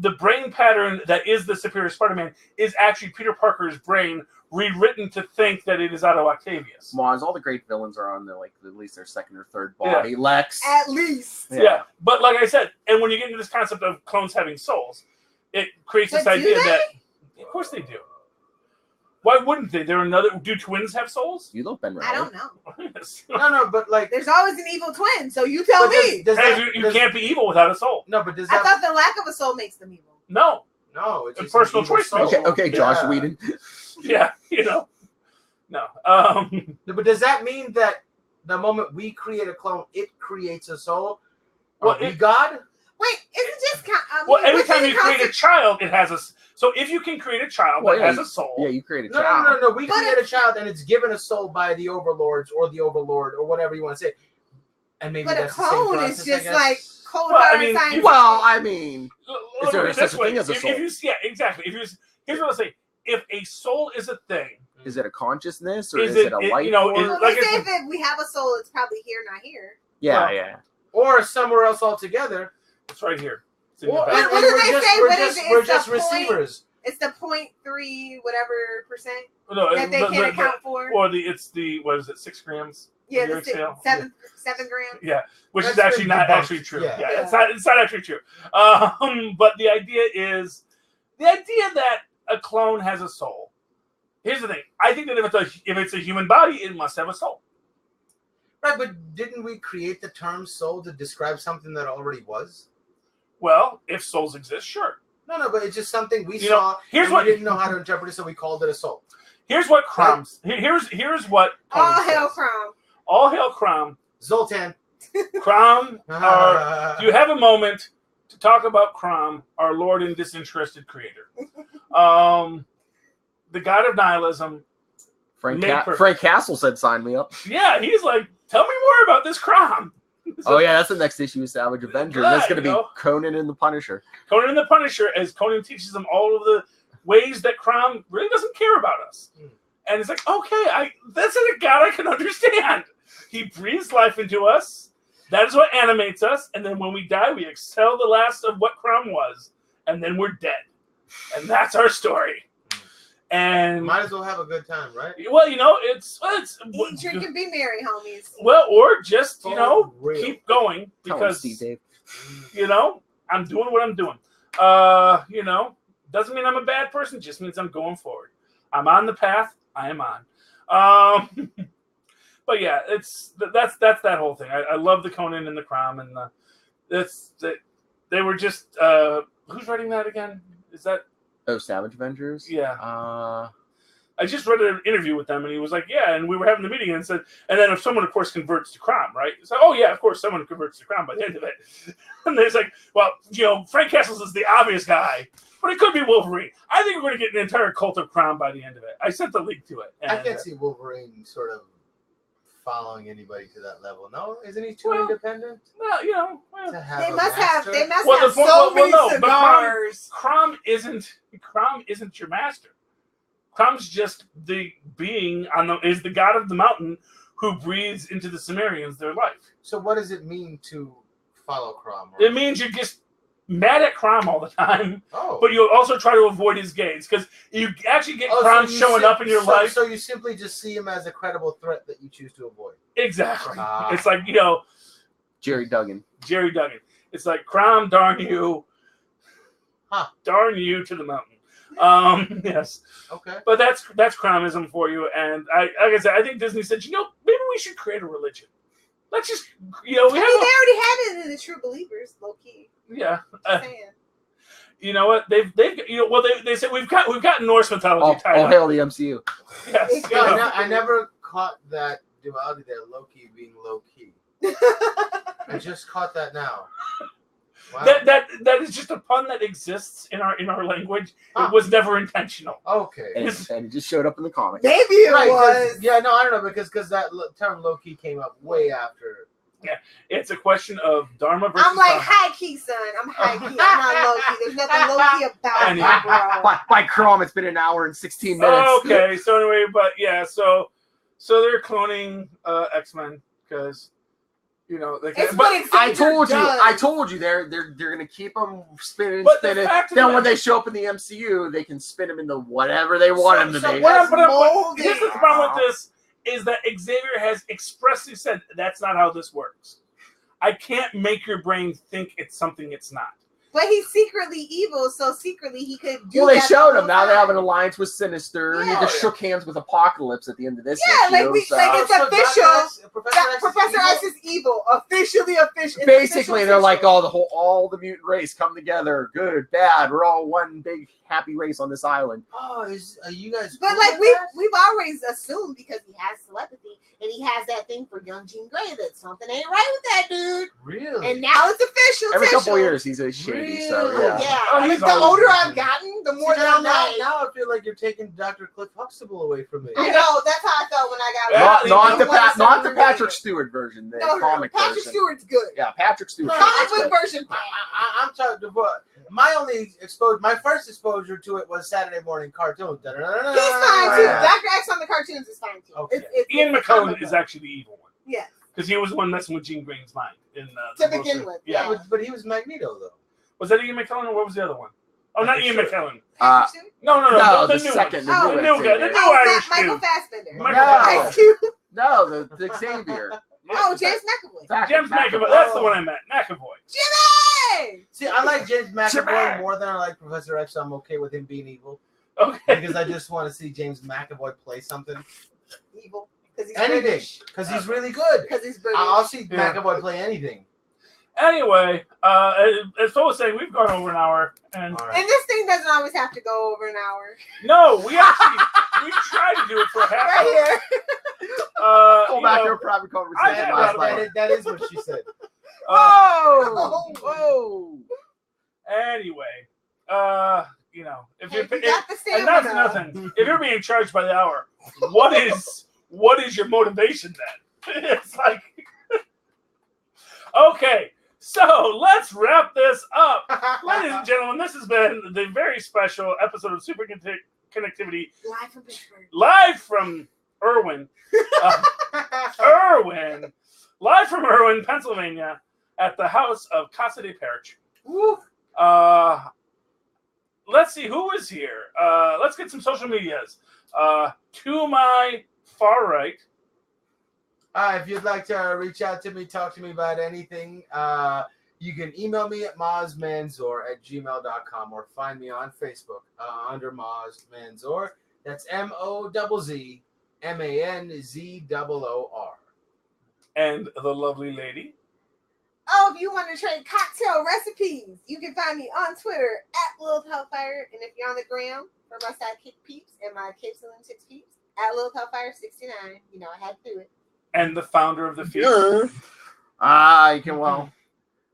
the brain pattern that is the Superior Spider-Man is actually Peter Parker's brain rewritten to think that it is Otto Octavius. Maz, all the great villains are on at least their second or third body. Lex. At least. Yeah. But like I said, and when you get into this concept of clones having souls, it creates this idea that of course they do. Why wouldn't they? Do twins have souls? You love Ben Riley. I don't know. No, but there's always an evil twin, so you tell me. You can't be evil without a soul. No, but I thought the lack of a soul makes them evil. No, it's a personal choice. Okay, Josh Whedon. Yeah, no. But does that mean that the moment we create a clone, it creates a soul? Well, God? Wait, isn't just every time you create a child, it has a. So if you can create a child that has a soul, you create a child. No. We create a child, and it's given a soul by the overlords or the overlord or whatever you want to say. And maybe that's the same process, is just like cold science. I mean, is there such a thing as a soul? Exactly. Here's what I'll say: if a soul is a thing, is it a consciousness or is it a life? If we have a soul, it's probably here, not here. Yeah. Or somewhere else altogether. It's right here. What do they say? We're just receivers. It's the 0.3 whatever percent that they can account for. Or it's 6 grams? Yeah, the 7 grams. Yeah, which is actually not actually true. Yeah. It's not actually true. But the idea is that a clone has a soul. Here's the thing. I think that if it's a human body, it must have a soul. Right, but didn't we create the term soul to describe something that already was? Well, if souls exist, sure. No, but it's just something we saw. We didn't know how to interpret it, so we called it a soul. Here's what Crom's. Here's what. All hail Crom. All hail Crom. Zoltan. Crom. Do you have a moment to talk about Crom, our Lord and disinterested Creator? The God of Nihilism. Frank Castle said, "Sign me up." Yeah, he's like, "Tell me more about this Crom." That's the next issue of Savage Avenger. That's going to be Conan and the Punisher. Conan and the Punisher, as Conan teaches them all of the ways that Crom really doesn't care about us. And it's like, okay, that's a God I can understand. He breathes life into us. That is what animates us. And then when we die, we exhale the last of what Crumb was. And then we're dead. And that's our story. And might as well have a good time, right? Well, it's eat, drink, and be merry, homies. Well, or just keep going because Steve, I'm doing what I'm doing. Doesn't mean I'm a bad person. Just means I'm going forward. I'm on the path. I am on. But yeah, that's that whole thing. I love the Conan and the Crom and they were just who's writing that again? Is that Savage Avengers? Yeah. I just read an interview with them, and he was like, "Yeah," and we were having the meeting, and said, and then if someone, of course, converts to Crom, right? It's like, "Oh yeah, of course, someone converts to Crom by the end of it." And there's like, "Well, Frank Castles is the obvious guy, but it could be Wolverine." I think we're going to get an entire cult of Crom by the end of it. I sent the link to it. I can't see Wolverine sort of following anybody to that level. No, isn't he too independent? Well, they must have so many cigars. Crom isn't your master. Crom's just the being is the god of the mountain who breathes into the Cimmerians their life. So what does it mean to follow Crom? It means you're just mad at Crom all the time, but you also try to avoid his gaze because you actually get Crom showing up in your life. So you simply just see him as a credible threat that you choose to avoid. Exactly. It's like Jerry Duggan. It's like Crom, darn you, darn you to the mountain. Yes. Okay. But that's Cromism for you, and like I said, I think Disney said, maybe we should create a religion. Let's just, they already have it in the True Believers, low key. Yeah. You know what? They said we've got Norse mythology. Oh, hail the MCU. Yes. I never caught that duality there, low key being low key. I just caught that now. Wow. That is just a pun that exists in our language. It was never intentional. Okay. And it just showed up in the comics. Maybe it was. Yeah, no, I don't know because that term low key came up way after. Yeah, it's a question of Dharma versus. I'm like high key, son. I'm high key. I'm not low key. There's nothing low key about it, bro. By Crom, it's been an hour and 16 minutes. Okay, so anyway, but yeah, so they're cloning X-Men because. I told you, they're gonna keep them spinning. Then when they show up in the MCU, they can spin them into whatever they want them to be. Here's the problem with this: is that Xavier has expressly said that's not how this works. I can't make your brain think it's something it's not. But he's secretly evil, so secretly he could do. Well, they showed him. Now they have an alliance with Sinister. Yeah. He just shook hands with Apocalypse at the end of this. Yeah, it's official. Professor X is evil. Officially. Basically, they're like, all the mutant race come together. Good, bad. We're all one big happy race on this island. Oh, are you guys? But we've always assumed because he has telepathy and he has that thing for young Jean Grey that something ain't right with that dude. Really? And now it's official. Every couple of years, he's a shady. Really? So yeah. The older I've gotten, the more that I'm like. Now I feel like you're taking Dr. Cliff Huxtable away from me. I know. That's how I felt when I got. Not the Patrick Stewart version. The comic Patrick version. Stewart's good. Yeah, Patrick Stewart. Comic book version. I'm talking about my first exposure to it was Saturday morning cartoon. He's fine too. Dr. X on the cartoons is fine too. Okay. Ian McKellen is actually the evil one. Yeah. Because he was the one messing with Jean Grey's mind. To begin with. Yeah. But he was Magneto, though. Was that Ian McKellen or what was the other one? Oh, not Ian McKellen. No, the the new second. One. The new guy. The new Irish dude. Michael Fassbender. No, the Xavier. Oh, James McAvoy. James McAvoy. That's the one I meant. McAvoy. Jimmy! See, I like James McAvoy more than I like Professor X, so I'm okay with him being evil. Okay. Because I just want to see James McAvoy play something. Evil. Anything. Because he's really good. Because he's British. I'll see McAvoy play anything. Anyway, as Phil was saying, we've gone over an hour. And this thing doesn't always have to go over an hour. No, we tried to do it for a half hour. Right here. Go back to a private conversation last night. That is what she said. Whoa! Anyway, if you're and that's nothing. If you're being charged by the hour, what is your motivation then? It's like, okay, so let's wrap this up, ladies and gentlemen. This has been the very special episode of Super Connectivity. Live from Pittsburgh. Live from Irwin. Irwin. Live from Irwin, Pennsylvania, at the house of Casa de Perich. Woo. Let's see who is here. Let's get some social medias. To my far right. If you'd like to reach out to me, talk to me about anything, you can email me at mozmanzor@gmail.com or find me on Facebook under Moz Manzor. That's MOZZMANZOOR. And the lovely lady. Oh, if you want to trade cocktail recipes, you can find me on Twitter at Lilith Hellfire. And if you're on the gram for my sidekick peeps and my Capes and Lunatics peeps, at Lilith Hellfire 69. You know, I had to do it. And the founder of the feud. You can,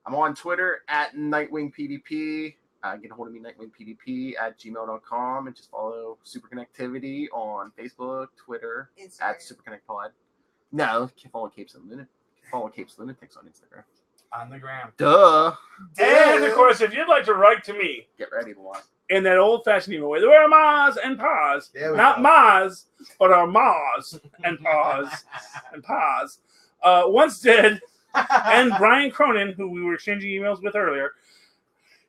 I'm on Twitter at NightwingPDP. Get a hold of me, NightwingPDP@gmail.com, and just follow Superconnectivity on Facebook, Twitter, Instagram. at SuperConnectPod. No, follow Capes and Lunatics on Instagram. On the gram. Duh. And of course, if you'd like to write to me, Get ready, boy. in that old-fashioned email way, there are Maz and Paz, not Maz, but are Maz and Paz and Paz. Once did, and Brian Cronin, who we were exchanging emails with earlier.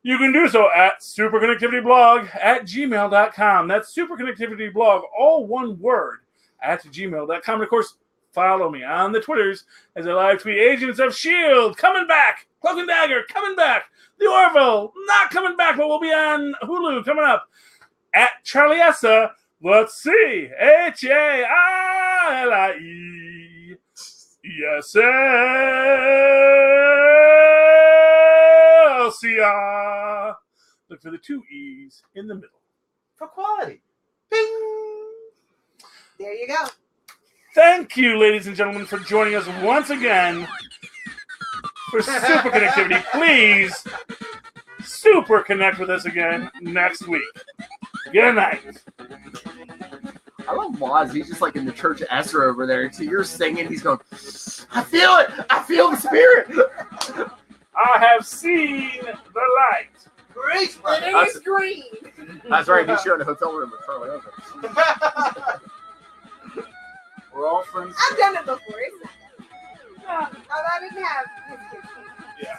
You can do so at superconnectivityblog@gmail.com. That's superconnectivityblog, all one word, @gmail.com. And of course, follow me on the Twitters as I live tweet Agents of S.H.I.E.L.D. coming back. Cloak and Dagger coming back. The Orville not coming back, but we'll be on Hulu coming up. At Charlie Esser, let's see. HARLIE. Excelsior. Look for the 2 E's in the middle. For quality. Bing. There you go. Thank you, ladies and gentlemen, for joining us once again for Super Connectivity. Please super connect with us again next week. Good night. I love Moz. He's just like in the Church of Esser over there. So you're singing, he's going, I feel it. I feel the spirit. I have seen the light. Great, but it is green. That's right. He's sharing a hotel room with Charlie Esser. We're all friends. I've done it before. It's not that. I didn't have his kids. Yeah.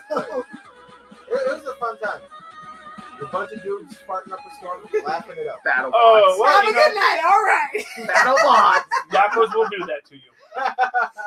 It was a fun time. A bunch of dudes farting up a storm, laughing it up. Battle Oh, well, Have a good night. All right. Battle bots. Yakos will do that to you.